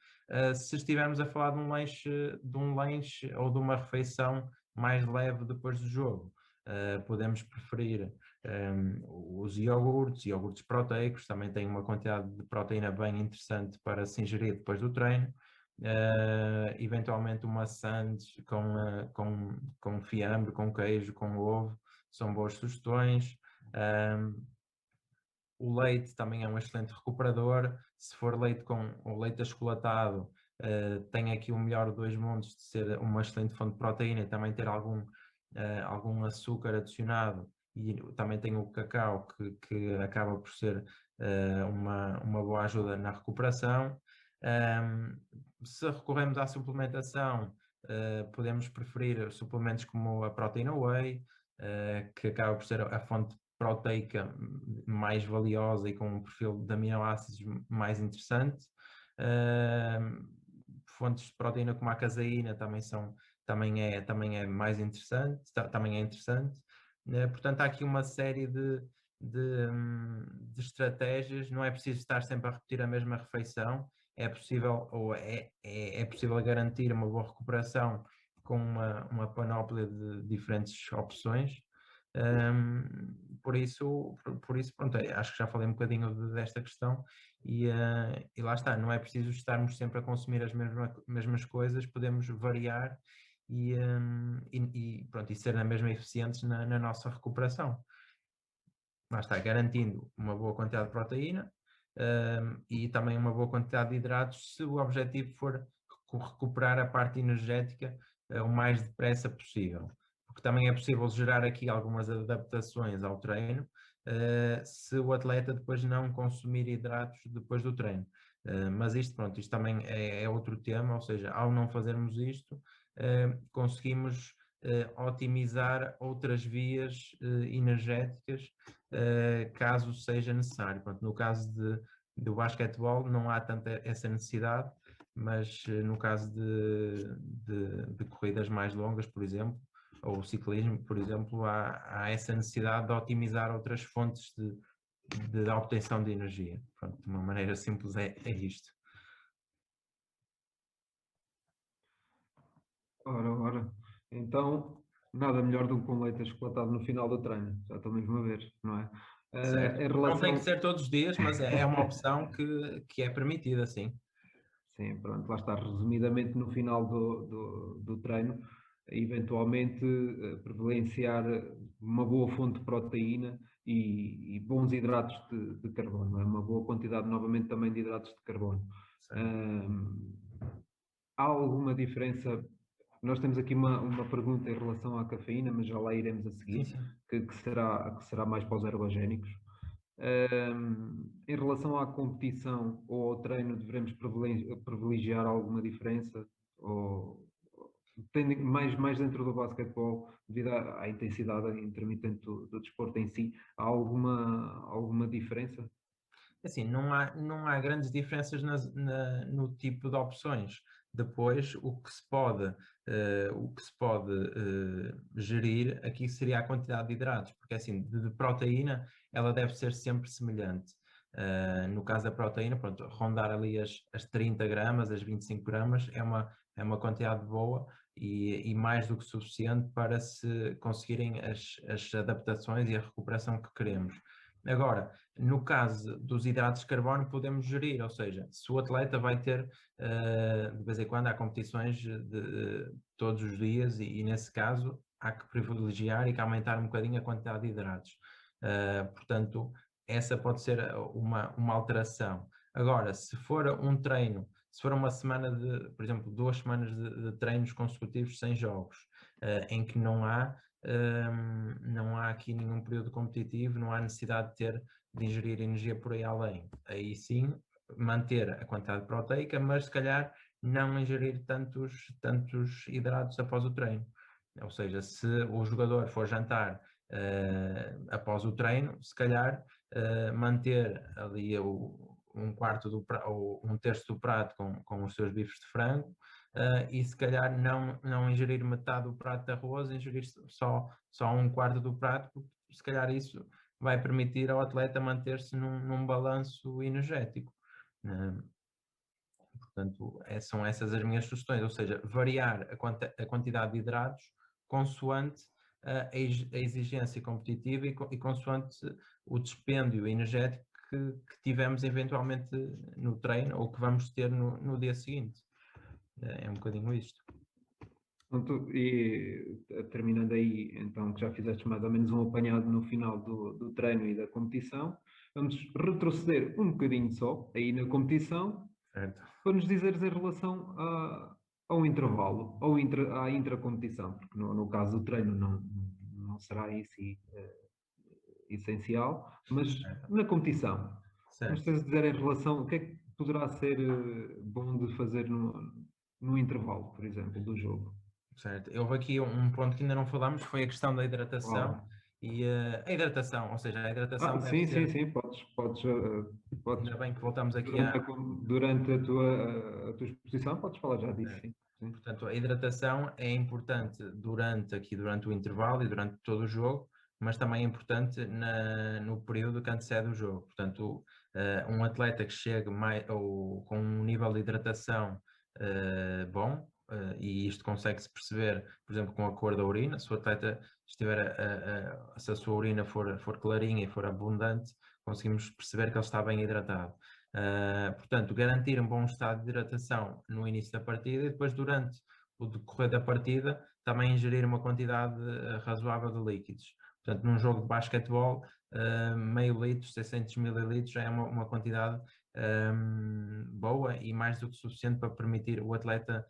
Se estivermos a falar de um lanche ou de uma refeição mais leve depois do jogo, podemos preferir os iogurtes proteicos, também têm uma quantidade de proteína bem interessante para se ingerir depois do treino. Eventualmente uma sandes com fiambre, com queijo, com ovo, são boas sugestões. O leite também é um excelente recuperador. Se for leite com o leite achocolatado, tem aqui o melhor dos dois mundos de ser uma excelente fonte de proteína e também ter algum açúcar adicionado, e também tem o cacau que acaba por ser uma boa ajuda na recuperação. Se recorremos à suplementação, podemos preferir suplementos como a proteína whey, que acaba por ser a fonte proteica mais valiosa e com um perfil de aminoácidos mais interessante. Fontes de proteína como a caseína também é mais interessante, também é interessante. Portanto, há aqui uma série de estratégias, não é preciso estar sempre a repetir a mesma refeição, é possível, ou é possível garantir uma boa recuperação com uma panóplia de diferentes opções. Por isso, pronto, acho que já falei um bocadinho desta questão e lá está, não é preciso estarmos sempre a consumir as mesmas coisas, podemos variar pronto, e ser na mesma eficientes na nossa recuperação. Lá está, garantindo uma boa quantidade de proteína e também uma boa quantidade de hidratos, se o objetivo for recuperar a parte energética o mais depressa possível. Porque também é possível gerar aqui algumas adaptações ao treino, se o atleta depois não consumir hidratos depois do treino. Mas isto também é outro tema, ou seja, ao não fazermos isto, conseguimos otimizar outras vias energéticas, caso seja necessário. Pronto, no caso do basquetebol não há tanta essa necessidade, mas no caso de corridas mais longas, por exemplo, ou ciclismo, por exemplo, há essa necessidade de otimizar outras fontes de obtenção de energia. Pronto, de uma maneira simples é isto. Ora. Então, nada melhor do que um leite achocolatado no final do treino. Já estou mesmo a ver, não é? Certo. Em relação... Não tem que ser todos os dias, mas é uma opção que é permitida, sim. Sim, pronto, lá está. Resumidamente, no final do treino, eventualmente prevalentear uma boa fonte de proteína e bons hidratos de carbono, não é? Uma boa quantidade, novamente, também de hidratos de carbono. Há alguma diferença? Nós temos aqui uma pergunta em relação à cafeína, mas já lá iremos a seguir, Sim. que será mais para os ergogénicos. Em relação à competição ou ao treino, devemos privilegiar alguma diferença? Ou tem mais dentro do basquetebol, devido à intensidade intermitente do desporto em si, há alguma diferença? Assim, não há grandes diferenças no tipo de opções. Depois, o que se pode gerir aqui seria a quantidade de hidratos, porque assim, de proteína ela deve ser sempre semelhante. No caso da proteína, pronto, rondar ali as 30 gramas, as 25 gramas é uma quantidade boa e mais do que suficiente para se conseguirem as adaptações e a recuperação que queremos. Agora, no caso dos hidratos de carbono, podemos gerir, ou seja, se o atleta vai ter, de vez em quando, há competições de todos os dias e nesse caso há que privilegiar e que aumentar um bocadinho a quantidade de hidratos. Portanto, essa pode ser uma alteração. Agora, se for um treino, se for uma semana de, por exemplo, 2 semanas de treinos consecutivos sem jogos, em que não há aqui nenhum período competitivo, não há necessidade de ingerir energia por aí além. Aí sim, manter a quantidade proteica, mas se calhar não ingerir tantos hidratos após o treino. Ou seja, se o jogador for jantar após o treino, se calhar manter ali um quarto ou um terço do prato com os seus bifes de frango e se calhar não ingerir metade do prato de arroz, ingerir só um quarto do prato, porque se calhar isso vai permitir ao atleta manter-se num balanço energético. Portanto, são essas as minhas sugestões, ou seja, variar a quantidade de hidratos consoante a exigência competitiva e consoante o dispêndio energético que tivemos eventualmente no treino ou que vamos ter no dia seguinte. É um bocadinho isto. E terminando aí, então, que já fizeste mais ou menos um apanhado no final do treino e da competição, vamos retroceder um bocadinho só, aí na competição, Certo. para nos dizeres em relação ao intervalo, à intracompetição, porque no caso do treino não será em si essencial, mas na competição, nos tens a dizer em relação, o que é que poderá ser bom de fazer no intervalo, por exemplo, do jogo? Certo. Houve aqui um ponto que ainda não falámos, foi a questão da hidratação. Claro. E a hidratação, ou seja, a hidratação deve Sim, ser. sim, podes, Ainda bem que voltamos aqui durante a tua exposição, podes falar já disso, sim. Portanto, a hidratação é importante durante o intervalo e durante todo o jogo, mas também é importante no período que antecede o jogo. Portanto, um atleta que chegue com um nível de hidratação bom, e isto consegue-se perceber, por exemplo, com a cor da urina, se o atleta estiver, se a sua urina for clarinha e for abundante, conseguimos perceber que ele está bem hidratado. Portanto, garantir um bom estado de hidratação no início da partida e depois durante o decorrer da partida também ingerir uma quantidade razoável de líquidos. Portanto, num jogo de basquetebol, meio litro, 600 mililitros já é uma quantidade boa e mais do que suficiente para permitir o atleta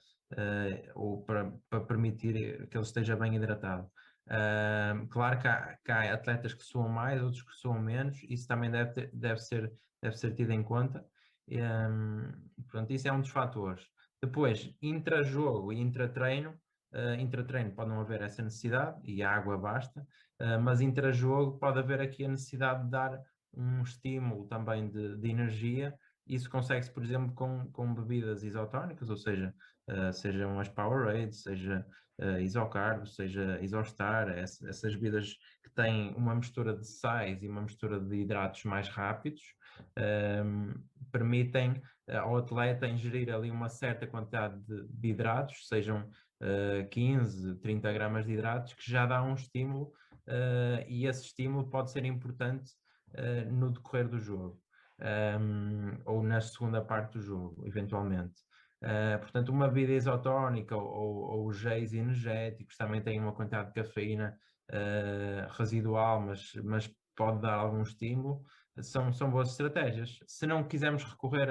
ou para permitir que ele esteja bem hidratado. Claro que há atletas que suam mais, outros que suam menos, isso também deve ser tido em conta. Pronto, isso é um dos fatores. Depois, intrajogo e intratreino, intratreino pode não haver essa necessidade e a água basta, mas intrajogo pode haver aqui a necessidade de dar um estímulo também de energia. Isso consegue-se, por exemplo, com bebidas isotónicas, ou seja, sejam as Powerade, seja Isocarbo, seja Isostar, essas bebidas que têm uma mistura de sais e uma mistura de hidratos mais rápidos, permitem ao atleta ingerir ali uma certa quantidade de hidratos, sejam 15, 30 gramas de hidratos, que já dá um estímulo e esse estímulo pode ser importante no decorrer do jogo ou na segunda parte do jogo, eventualmente. Portanto, uma bebida isotónica ou géis energéticos também têm uma quantidade de cafeína residual, mas pode dar algum estímulo, são boas estratégias. Se não quisermos recorrer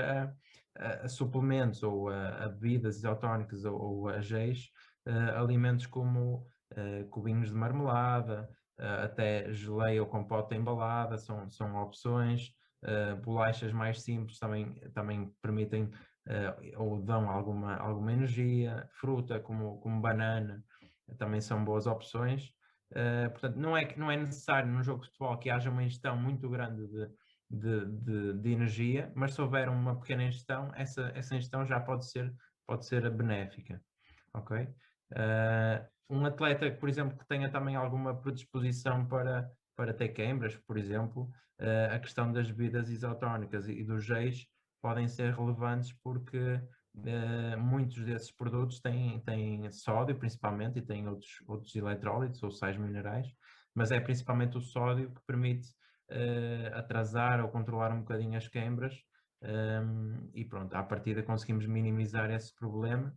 a suplementos ou a bebidas isotónicas ou a géis, alimentos como cubinhos de marmelada, até geleia ou compota embalada são opções. Bolachas mais simples também permitem ou dão alguma energia. Fruta como banana também são boas opções. Portanto, não é necessário num jogo de futebol que haja uma ingestão muito grande de energia, mas se houver uma pequena ingestão, essa ingestão já pode ser benéfica. Ok? Um atleta, por exemplo, que tenha também alguma predisposição para para ter queimbras, por exemplo, a questão das bebidas isotónicas e dos géis podem ser relevantes porque muitos desses produtos têm sódio principalmente e têm outros eletrólitos ou sais minerais, mas é principalmente o sódio que permite atrasar ou controlar um bocadinho as queimbras, e pronto, à partida conseguims minimizar esse problema,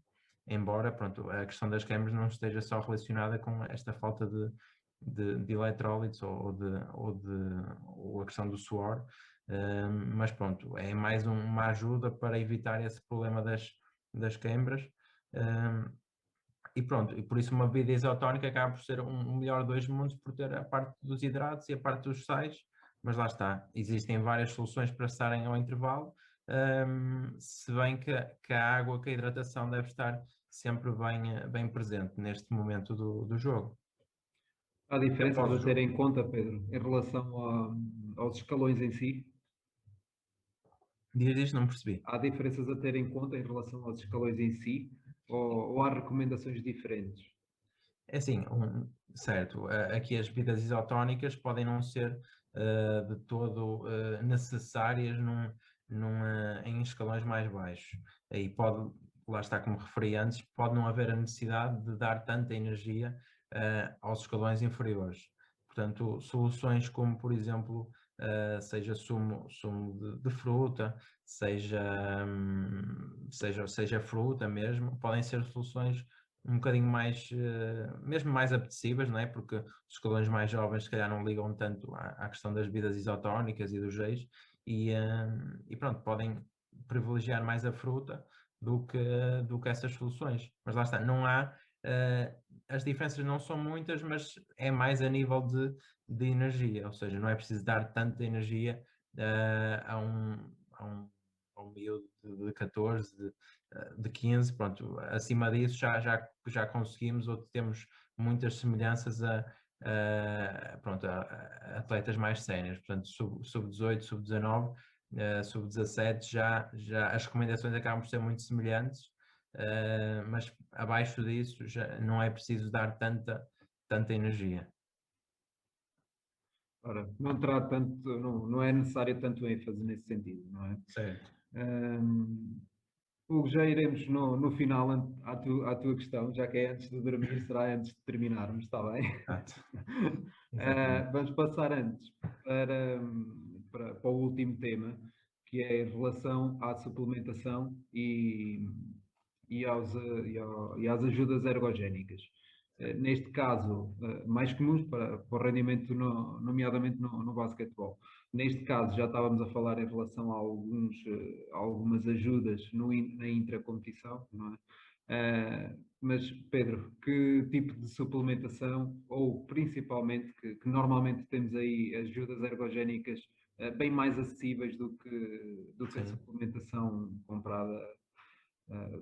embora pronto, a questão das queimbras não esteja só relacionada com esta falta de eletrólitos ou a questão do suor, mas pronto, é mais uma ajuda para evitar esse problema das queimbras. E pronto, e por isso uma bebida isotónica acaba por ser um melhor dos mundos, por ter a parte dos hidratos e a parte dos sais, mas lá está, existem várias soluções para estarem ao intervalo, se bem que a água, que a hidratação deve estar sempre bem presente neste momento do jogo. Há diferenças a ter em conta, Pedro, em relação aos escalões em si? Diz isto, não percebi. Há diferenças a ter em conta em relação aos escalões em si? Ou há recomendações diferentes? É assim, certo, aqui as bebidas isotónicas podem não ser de todo necessárias em escalões mais baixos. Aí pode, lá está como referi antes, pode não haver a necessidade de dar tanta energia aos escalões inferiores. Portanto, soluções como, por exemplo, seja sumo de fruta, seja fruta mesmo, podem ser soluções um bocadinho mais, mesmo mais apetecíveis, não é? Porque os escalões mais jovens se calhar não ligam tanto à questão das bebidas isotónicas e dos géis e pronto, podem privilegiar mais a fruta do que essas soluções. Mas lá está, não há, as diferenças não são muitas, mas é mais a nível de energia, ou seja, não é preciso dar tanta energia a um miúdo de 14, de 15, pronto, acima disso já conseguimos ou temos muitas semelhanças pronto, a atletas mais séniores, portanto, sub-18, sub-19, sub-17, já as recomendações acabam por ser muito semelhantes, mas abaixo disso já não é preciso dar tanta energia. Ora, não terá tanto, não é necessário tanto ênfase nesse sentido, não é? Certo. Hugo, já iremos no final à tua questão, já que é antes de dormir, será antes de terminarmos, está bem? Vamos passar antes para o último tema, que é em relação à suplementação e às ajudas ergogénicas. Neste caso, mais comuns para o rendimento, nomeadamente no basquetebol. Neste caso, já estávamos a falar em relação a algumas ajudas na intracompetição, não é? Mas, Pedro, que tipo de suplementação, ou principalmente que normalmente temos aí ajudas ergogénicas bem mais acessíveis do que a suplementação comprada,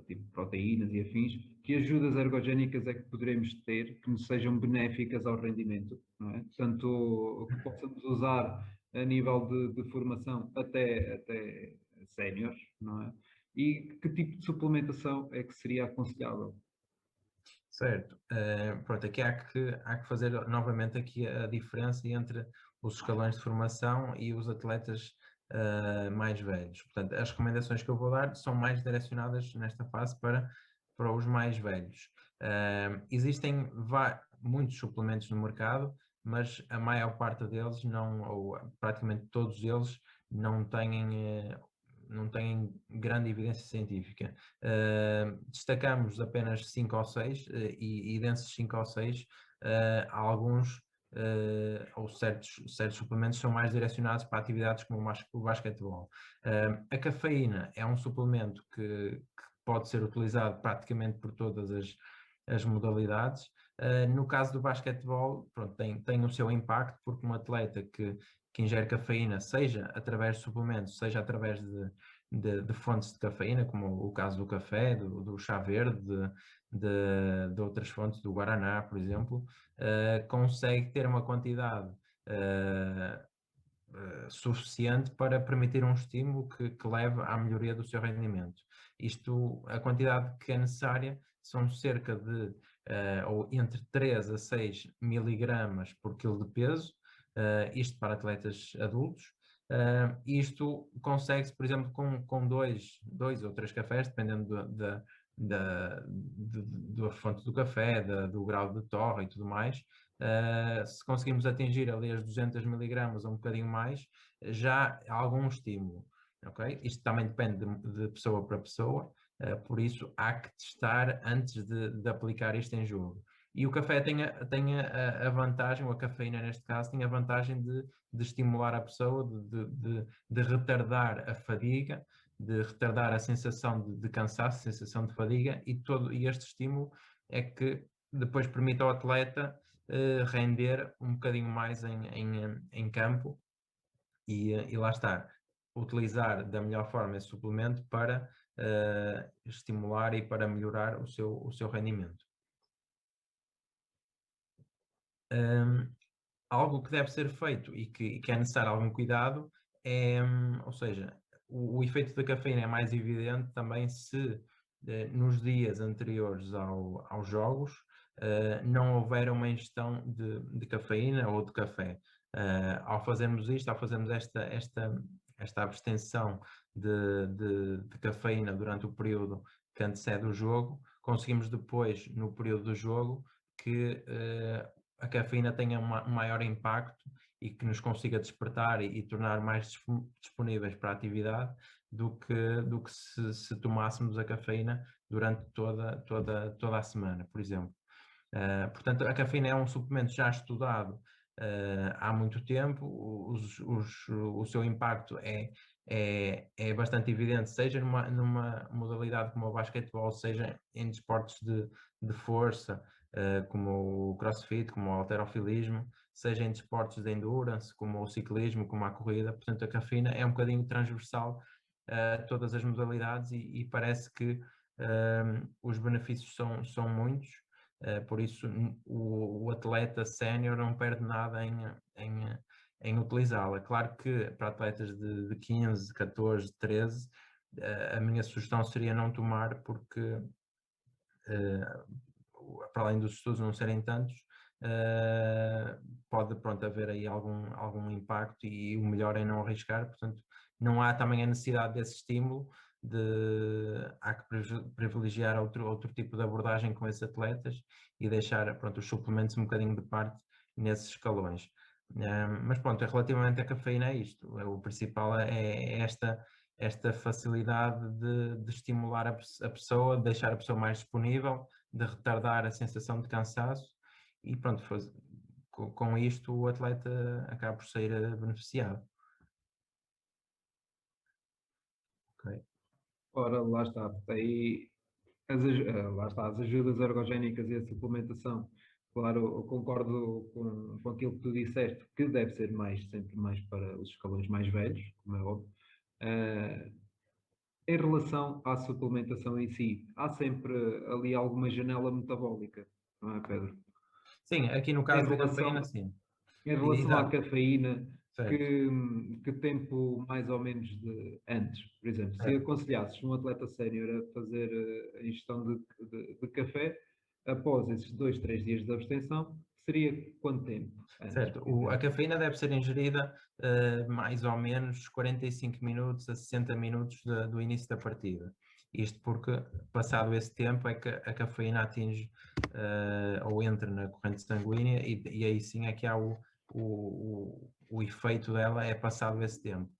tipo proteínas e afins, que ajudas ergogénicas é que poderemos ter que nos sejam benéficas ao rendimento, não é? Tanto que possamos usar a nível de formação até séniores, não é? E que tipo de suplementação é que seria aconselhável? Certo. Pronto, aqui há que fazer novamente aqui a diferença entre os escalões de formação e os atletas mais velhos. Portanto, as recomendações que eu vou dar são mais direcionadas nesta fase para os mais velhos. Existem muitos suplementos no mercado, mas a maior parte deles não, ou praticamente todos eles, não têm grande evidência científica. Destacamos apenas 5 ou 6 e desses 5 ou 6, alguns ou certos suplementos são mais direcionados para atividades como o basquetebol. A cafeína é um suplemento que pode ser utilizado praticamente por todas as modalidades. No caso do basquetebol, pronto, tem o seu impacto, porque um atleta que ingere cafeína, seja através de suplementos, seja através de fontes de cafeína, como o caso do café, do chá verde, de outras fontes, do guaraná, por exemplo, consegue ter uma quantidade suficiente para permitir um estímulo que leve à melhoria do seu rendimento. A quantidade que é necessária são cerca de ou entre 3 a 6 miligramas por quilo de peso, isto para atletas adultos. Isto consegue-se, por exemplo, com dois ou três cafés, dependendo da fonte do café, do grau de torre e tudo mais. Se conseguimos atingir ali as 200 miligramas ou um bocadinho mais, já há algum estímulo. Okay? Isto também depende de pessoa para pessoa, por isso há que testar antes de aplicar isto em jogo. E o café tem a vantagem, ou a cafeína neste caso, tem a vantagem de estimular a pessoa, de retardar a fadiga, de retardar a sensação de cansaço, sensação de fadiga, e este estímulo é que depois permite ao atleta render um bocadinho mais em campo e lá está, utilizar da melhor forma esse suplemento para estimular e para melhorar o seu rendimento. Algo que deve ser feito e que é necessário algum cuidado ou seja, o efeito da cafeína é mais evidente também se nos dias anteriores aos jogos não houver uma ingestão de cafeína ou de café. Ao fazermos isto, ao fazermos esta abstenção de cafeína durante o período que antecede o jogo, conseguimos depois, no período do jogo, que a cafeína tenha um maior impacto e que nos consiga despertar e tornar mais disponíveis para a atividade do que se tomássemos a cafeína durante toda a semana, por exemplo. Portanto, a cafeína é um suplemento já estudado há muito tempo, o seu impacto é bastante evidente, seja numa modalidade como o basquetebol, seja em desportos de força, como o crossfit, como o halterofilismo, seja em desportos de endurance, como o ciclismo, como a corrida. Portanto, a cafeína é um bocadinho transversal a todas as modalidades e parece que os benefícios são muitos. Por isso, o atleta sénior não perde nada em utilizá-la. Claro que para atletas de 15, 14, 13, a minha sugestão seria não tomar, porque para além dos estudos não serem tantos, pode haver aí algum impacto e o melhor é não arriscar. Portanto, não há também a necessidade desse estímulo, há que privilegiar outro tipo de abordagem com esses atletas e deixar os suplementos um bocadinho de parte nesses escalões. Mas pronto, relativamente à cafeína é isto, o principal é esta facilidade de estimular a pessoa, de deixar a pessoa mais disponível, de retardar a sensação de cansaço e pronto, com isto o atleta acaba por sair beneficiado. Okay. Ora, lá está. Aí, lá está, as ajudas ergogénicas e a suplementação. Claro, eu concordo com aquilo que tu disseste, que deve ser sempre mais para os escalões mais velhos, como é óbvio. Em relação à suplementação em si, há sempre ali alguma janela metabólica, não é, Pedro? Sim, aqui no caso da cafeína, sim. Em relação à Exato. cafeína, Certo. que tempo mais ou menos de antes, por exemplo, se Certo. aconselhasses um atleta sénior a fazer a ingestão de café, após esses 2, 3 dias de abstenção, seria quanto tempo antes? Certo, a cafeína deve ser ingerida mais ou menos 45 minutos a 60 minutos do início da partida. Isto porque, passado esse tempo, é que a cafeína atinge ou entra na corrente sanguínea e aí sim é que há o efeito dela é passado esse tempo.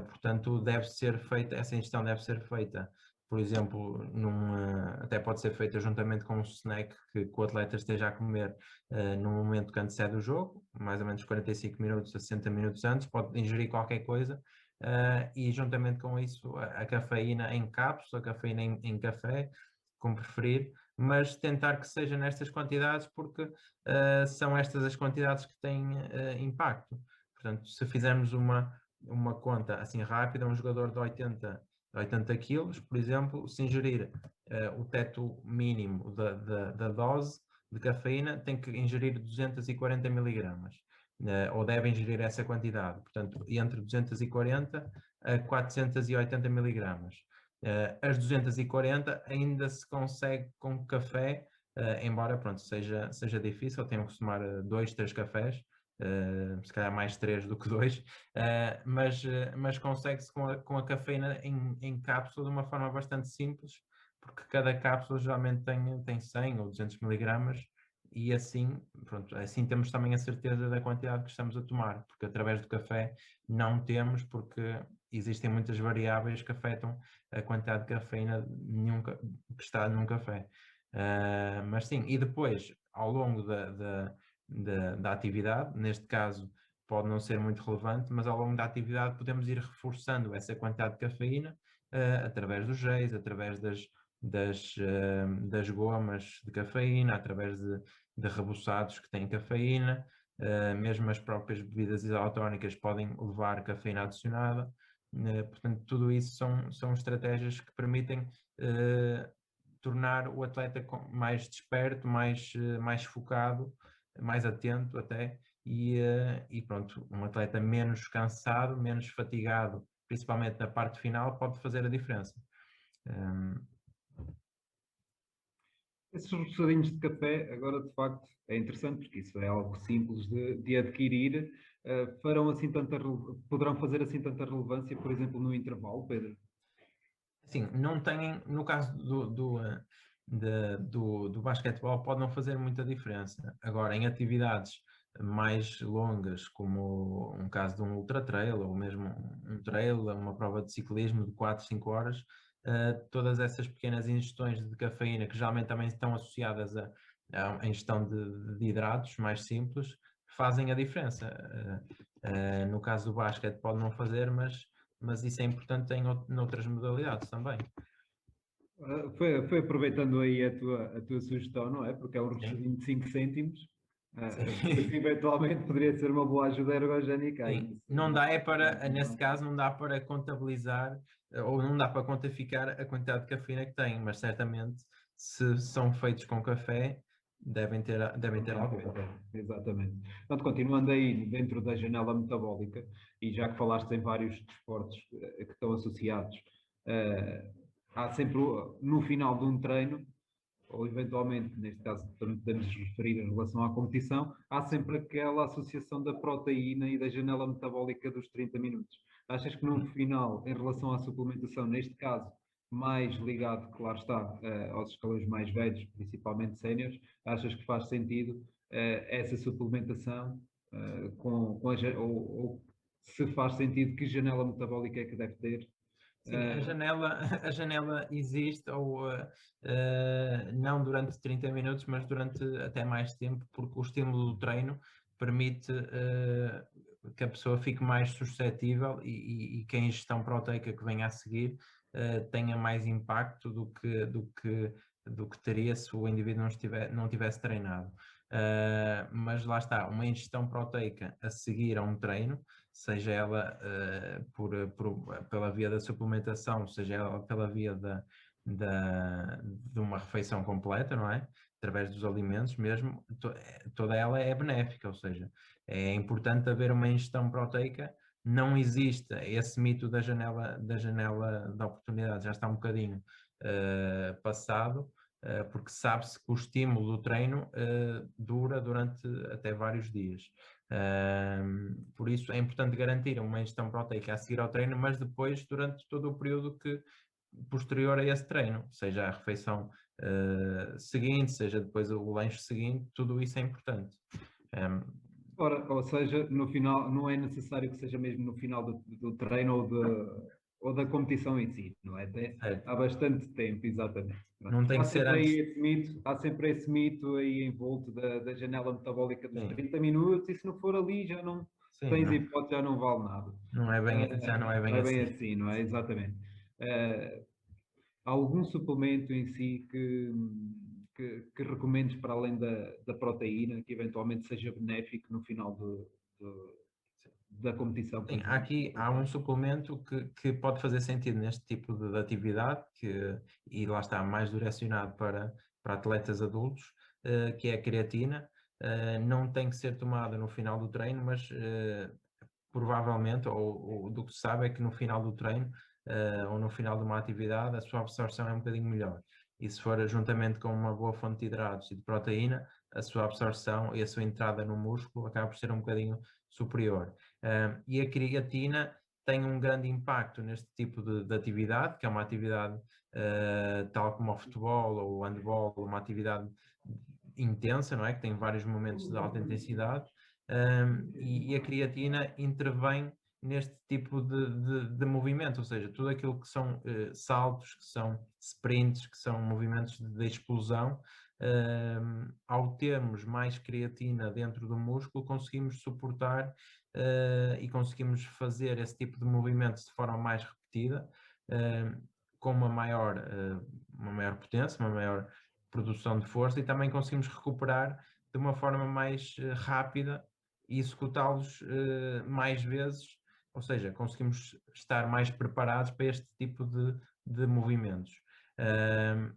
Portanto, deve ser feita, essa ingestão deve ser feita, por exemplo, até pode ser feita juntamente com um snack que o atleta esteja a comer no momento que antecede o jogo, mais ou menos 45 minutos a 60 minutos antes, pode ingerir qualquer coisa e juntamente com isso a cafeína em cápsula, a cafeína em café, como preferir, mas tentar que seja nestas quantidades porque são estas as quantidades que têm impacto. Portanto, se fizermos uma conta assim rápida, um jogador de 80 quilos, por exemplo, se ingerir o teto mínimo da dose de cafeína, tem que ingerir 240 miligramas, ou deve ingerir essa quantidade, portanto, entre 240 a 480 miligramas. As 240 ainda se consegue com café, embora pronto, seja difícil, tenham que tomar 2, 3 cafés, se calhar mais 3 do que 2, mas consegue-se com a cafeína em cápsula de uma forma bastante simples, porque cada cápsula geralmente tem 100 ou 200 miligramas, e assim, pronto, assim temos também a certeza da quantidade que estamos a tomar, porque através do café não temos, porque existem muitas variáveis que afetam a quantidade de cafeína que está num café. Mas sim, e depois, ao longo da atividade, neste caso pode não ser muito relevante, mas ao longo da atividade podemos ir reforçando essa quantidade de cafeína através dos géis, através das gomas de cafeína, através de reboçados que têm cafeína, mesmo as próprias bebidas isotónicas podem levar cafeína adicionada. Portanto, tudo isso são estratégias que permitem tornar o atleta mais desperto, mais focado, mais atento até, e pronto, um atleta menos cansado, menos fatigado, principalmente na parte final, pode fazer a diferença. Esses roçadinhos de café, agora de facto é interessante, porque isso é algo simples de adquirir. Poderão fazer assim tanta relevância, por exemplo, no intervalo, Pedro? Sim, não têm, no caso do basquetebol, pode não fazer muita diferença. Agora, em atividades mais longas, como um caso de um ultra trail, ou mesmo um trail, uma prova de ciclismo de 4, 5 horas, todas essas pequenas ingestões de cafeína, que geralmente também estão associadas à ingestão de hidratos mais simples, fazem a diferença. No caso do basquete pode não fazer, mas isso é importante noutras modalidades também. Foi aproveitando aí a tua sugestão, não é? Porque é um rochadinho de 5 cêntimos, que eventualmente poderia ser uma boa ajuda ergogénica. Sim, não dá nesse caso, não dá para contabilizar ou não dá para quantificar a quantidade de cafeína que tem, mas certamente se são feitos com café, devem ter algo. Exatamente. Portanto, continuando aí dentro da janela metabólica, e já que falaste em vários desportos que estão associados, há sempre, no final de um treino, ou eventualmente, neste caso, também podemos referir em relação à competição, há sempre aquela associação da proteína e da janela metabólica dos 30 minutos. Achas que no final, em relação à suplementação, neste caso, mais ligado, claro está, aos escalões mais velhos, principalmente séniores, achas que faz sentido essa suplementação ou se faz sentido, que janela metabólica é que deve ter? Sim, a janela existe, ou não durante 30 minutos, mas durante até mais tempo, porque o estímulo do treino permite que a pessoa fique mais suscetível e que a ingestão proteica que venha a seguir tenha mais impacto do que teria se o indivíduo não tivesse treinado. Mas lá está, uma ingestão proteica a seguir a um treino, seja ela pela via da suplementação, seja ela pela via de uma refeição completa, não é? Através dos alimentos mesmo, toda ela é benéfica, ou seja, é importante haver uma ingestão proteica. Não existe esse mito da janela da oportunidade, já está um bocadinho passado, porque sabe-se que o estímulo do treino dura durante até vários dias. Por isso é importante garantir uma ingestão proteica a seguir ao treino, mas depois durante todo o período posterior a esse treino, seja a refeição seguinte, seja depois o lanche seguinte, tudo isso é importante. Ora, ou seja, no final, não é necessário que seja mesmo no final do treino ou da competição em si, não é? Há bastante tempo, exatamente. Não tem que ser antes. Há sempre esse mito aí envolto da janela metabólica dos Sim. 30 minutos, e se não for ali já não tens não. hipótese, já não vale nada. Já não é bem assim, não é? Exatamente. Há algum suplemento em si que recomendes para além da proteína, que eventualmente seja benéfico no final da competição? Sim, há um suplemento que pode fazer sentido neste tipo de atividade, e lá está, mais direcionado para atletas adultos, que é a creatina. Não tem que ser tomada no final do treino, mas provavelmente, ou do que se sabe, é que no final do treino ou no final de uma atividade, a sua absorção é um bocadinho melhor. e se for juntamente com uma boa fonte de hidratos e de proteína, a sua absorção e a sua entrada no músculo acaba por ser um bocadinho superior. E a creatina tem um grande impacto neste tipo de atividade, que é uma atividade tal como o futebol ou o handball, uma atividade intensa, não é? Que tem vários momentos de alta intensidade, e a creatina intervém neste tipo de movimento, ou seja, tudo aquilo que são saltos, que são sprints, que são movimentos de explosão, ao termos mais creatina dentro do músculo, conseguimos suportar e conseguimos fazer esse tipo de movimentos de forma mais repetida, com uma maior potência, uma maior produção de força, e também conseguimos recuperar de uma forma mais rápida e executá-los mais vezes, ou seja, conseguimos estar mais preparados para este tipo de movimentos.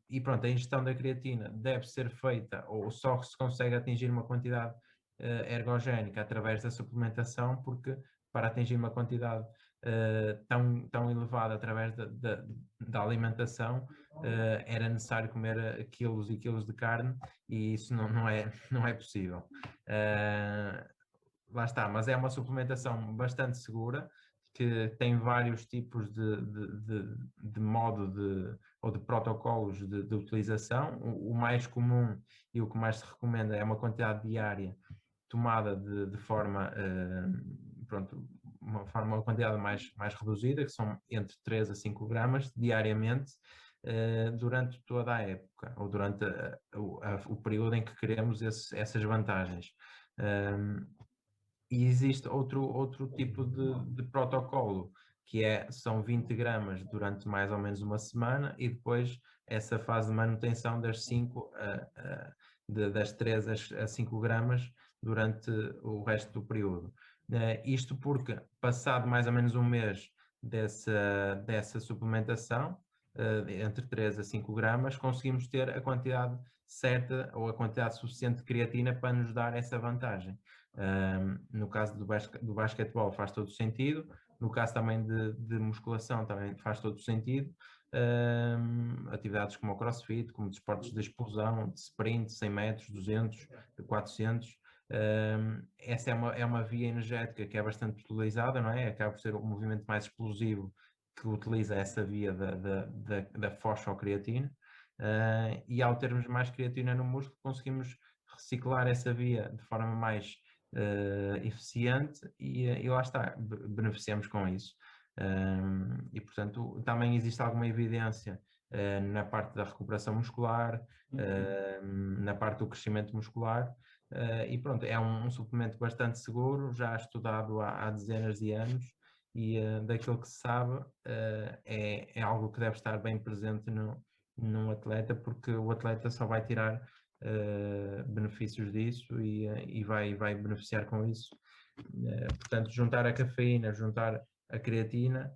E pronto, a ingestão da creatina deve ser feita, ou só se consegue atingir uma quantidade ergogénica através da suplementação, porque para atingir uma quantidade tão elevada através da alimentação, era necessário comer quilos e quilos de carne, e isso não é possível. Lá está, mas é uma suplementação bastante segura, que tem vários tipos de modo ou de protocolos de utilização. O mais comum e o que mais se recomenda é uma quantidade diária tomada de forma, pronto, uma quantidade mais reduzida, que são entre 3 a 5 gramas diariamente, durante toda a época, ou durante o período em que queremos essas vantagens. E existe outro tipo de protocolo, que são 20 gramas durante mais ou menos uma semana, e depois essa fase de manutenção das 3 a 5 gramas durante o resto do período. Isto porque, passado mais ou menos um mês dessa suplementação, entre 3 a 5 gramas, conseguimos ter a quantidade certa ou a quantidade suficiente de creatina para nos dar essa vantagem. No caso do basquetebol faz todo o sentido, no caso também de musculação também faz todo o sentido. Atividades como o crossfit, como desportos de explosão, de sprint, 100 metros, 200, 400, essa é uma via energética que é bastante utilizada, não é? Acaba por ser o movimento mais explosivo que utiliza essa via da fosfocreatina, e ao termos mais creatina no músculo conseguimos reciclar essa via de forma mais eficiente, e lá está, beneficiamos com isso. E portanto também existe alguma evidência na parte da recuperação muscular, na parte do crescimento muscular, e pronto, é um suplemento bastante seguro, já estudado há dezenas de anos, e daquilo que se sabe, é algo que deve estar bem presente num atleta, porque o atleta só vai tirar benefícios disso, e vai beneficiar com isso. Portanto, juntar a cafeína, juntar a creatina,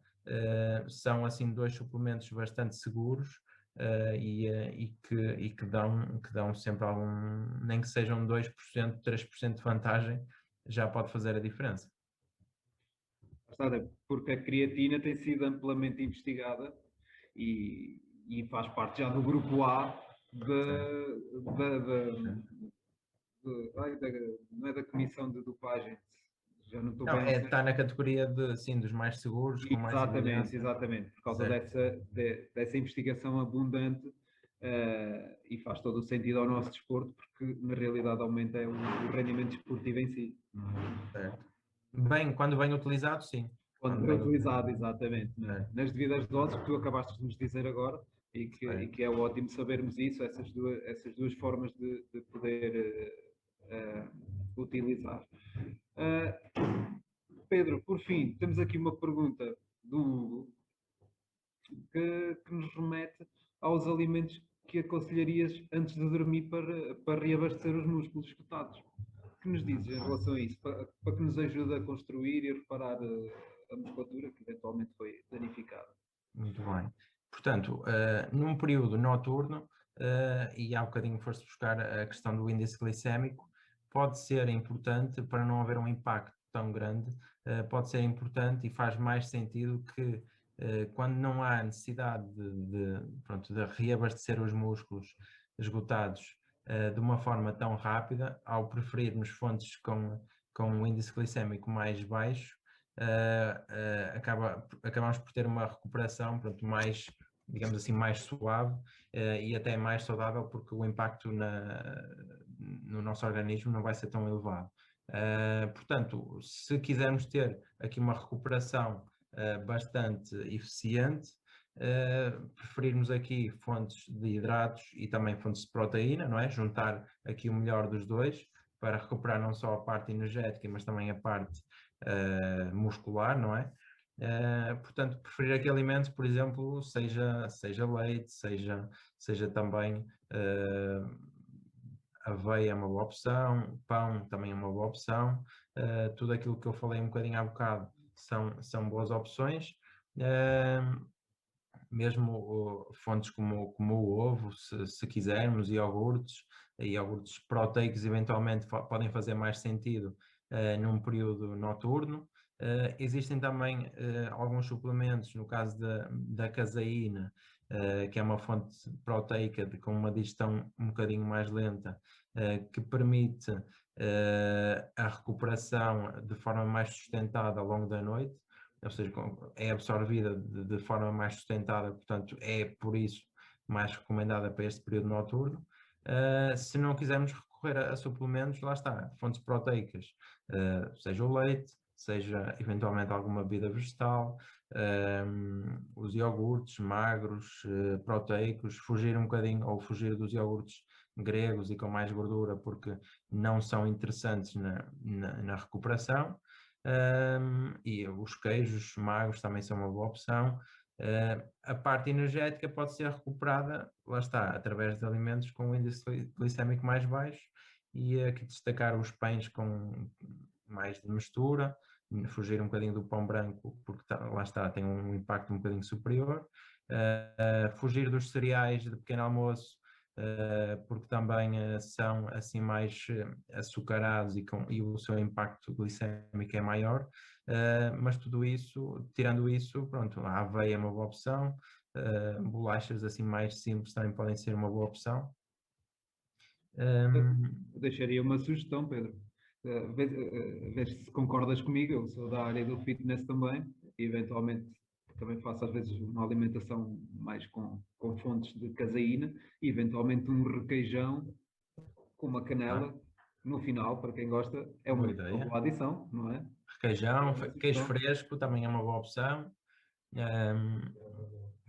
são assim 2 suplementos bastante seguros, e que dão sempre nem que sejam 2%, 3% de vantagem, já pode fazer a diferença. Porque a creatina tem sido amplamente investigada e faz parte já do grupo A não é da comissão de dopagem, já não estou Não, bem. está na categoria dos mais seguros, com mais evidência. Exatamente, por causa dessa investigação abundante, e faz todo o sentido ao nosso desporto, porque na realidade aumenta o rendimento desportivo em si. Certo. Quando bem utilizado, sim. Quando bem utilizado, exatamente. Nas devidas doses que tu acabaste de nos dizer agora, e que é ótimo sabermos isso, essas duas formas de poder utilizar. Pedro, por fim, temos aqui uma pergunta do Hugo que nos remete aos alimentos que aconselharias antes de dormir para reabastecer os músculos esgotados. O que nos dizes em relação a isso? Para que nos ajude a construir e reparar a musculatura que eventualmente foi danificada. Muito bem. Portanto, num período noturno, e há bocadinho foste buscar a questão do índice glicémico, pode ser importante, para não haver um impacto tão grande, pode ser importante e faz mais sentido que quando não há necessidade pronto, de reabastecer os músculos esgotados de uma forma tão rápida, ao preferirmos fontes com um índice glicémico mais baixo, acabamos por ter uma recuperação, pronto, mais, digamos assim, mais suave e até mais saudável, porque o impacto no nosso organismo não vai ser tão elevado. Portanto, se quisermos ter aqui uma recuperação bastante eficiente, preferirmos aqui fontes de hidratos e também fontes de proteína, não é? Juntar aqui o melhor dos dois para recuperar não só a parte energética, mas também a parte muscular, não é? Portanto, preferir aqui alimentos, por exemplo, seja leite, seja também aveia é uma boa opção, pão também é uma boa opção, tudo aquilo que eu falei um bocadinho há bocado são boas opções, mesmo fontes como o ovo, se quisermos, iogurtes proteicos eventualmente podem fazer mais sentido num período noturno. Existem também alguns suplementos, no caso da caseína, que é uma fonte proteica com uma digestão um bocadinho mais lenta, que permite a recuperação de forma mais sustentada ao longo da noite, ou seja, é absorvida de forma mais sustentada, portanto é por isso mais recomendada para este período noturno. Se não quisermos recorrer a suplementos, lá está, fontes proteicas, seja o leite, seja eventualmente alguma bebida vegetal, os iogurtes magros, proteicos, fugir um bocadinho ou fugir dos iogurtes gregos e com mais gordura, porque não são interessantes na recuperação. E os queijos magros também são uma boa opção. A parte energética pode ser recuperada, lá está, através de alimentos com um índice glicémico mais baixo, e aqui destacar os pães com mais de mistura, fugir um bocadinho do pão branco, porque lá está, tem um impacto um bocadinho superior, fugir dos cereais de pequeno almoço, porque também são assim mais açucarados e o seu impacto glicémico é maior, mas tudo isso, tirando isso, pronto, a aveia é uma boa opção, bolachas assim mais simples também podem ser uma boa opção. Eu deixaria uma sugestão, Pedro. Vê se concordas comigo, eu sou da área do fitness também, e eventualmente também faço às vezes uma alimentação mais com fontes de caseína, e eventualmente um requeijão com uma canela no final, para quem gosta, é boa uma ideia. boa adição, não é? Requeijão, queijo fresco também é uma boa opção.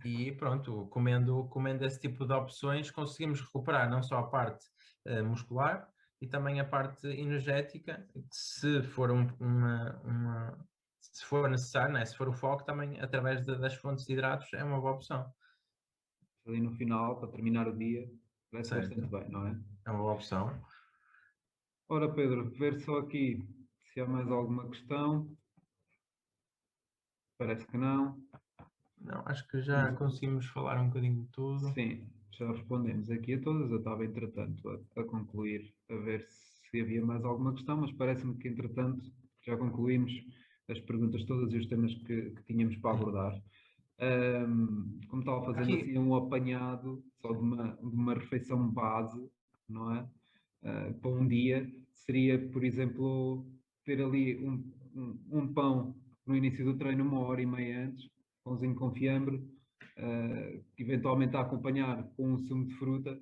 E pronto, comendo esse tipo de opções, conseguimos recuperar não só a parte muscular e também a parte energética, se for se for necessário, né? Se for o foco, também através das fontes de hidratos é uma boa opção. Ali no final, para terminar o dia, vai-se Certo, bastante bem, não é? é uma boa opção. Ora, Pedro, ver só aqui se há mais alguma questão. Parece que não. Não, acho que já conseguimos falar um bocadinho de tudo. Sim, já respondemos aqui a todas. Eu estava, entretanto, a concluir, a ver se havia mais alguma questão, mas parece-me que, entretanto, já concluímos as perguntas todas e os temas que tínhamos para abordar. Como estava fazendo Aqui, assim um apanhado só de uma refeição base, não é? Para um dia, seria, por exemplo, ter ali um pão no início do treino, uma hora e meia antes, pãozinho com fiambre, eventualmente a acompanhar com um sumo de fruta,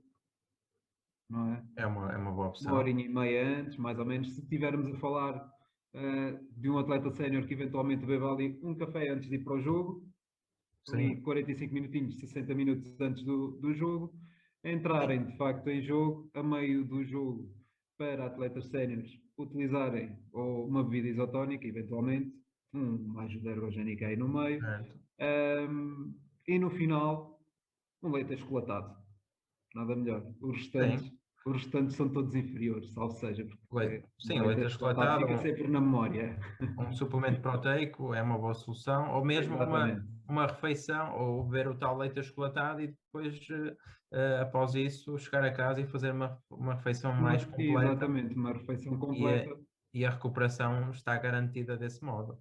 não é? é uma boa Uma hora opção. e meia antes, mais ou menos. Se estivermos a falar de um atleta sénior que eventualmente beba ali um café antes de ir para o jogo, ali Sim, 45 minutinhos, 60 minutos antes do jogo, entrarem de facto em jogo, a meio do jogo, para atletas séniores utilizarem ou uma bebida isotónica, eventualmente, uma ajuda ergogénica aí no meio, certo. e no final, um leite achocolatado. Nada melhor. Sim, Os restantes são todos inferiores, ou seja, porque sim, o leite leite achocolatado achocolatado, fica sempre na memória. um suplemento proteico é uma boa solução, ou mesmo Exatamente. uma refeição, ou beber o tal leite achocolatado e depois, após isso, chegar a casa e fazer uma refeição mais completa Exatamente, uma refeição e, completa. e a recuperação está garantida desse modo.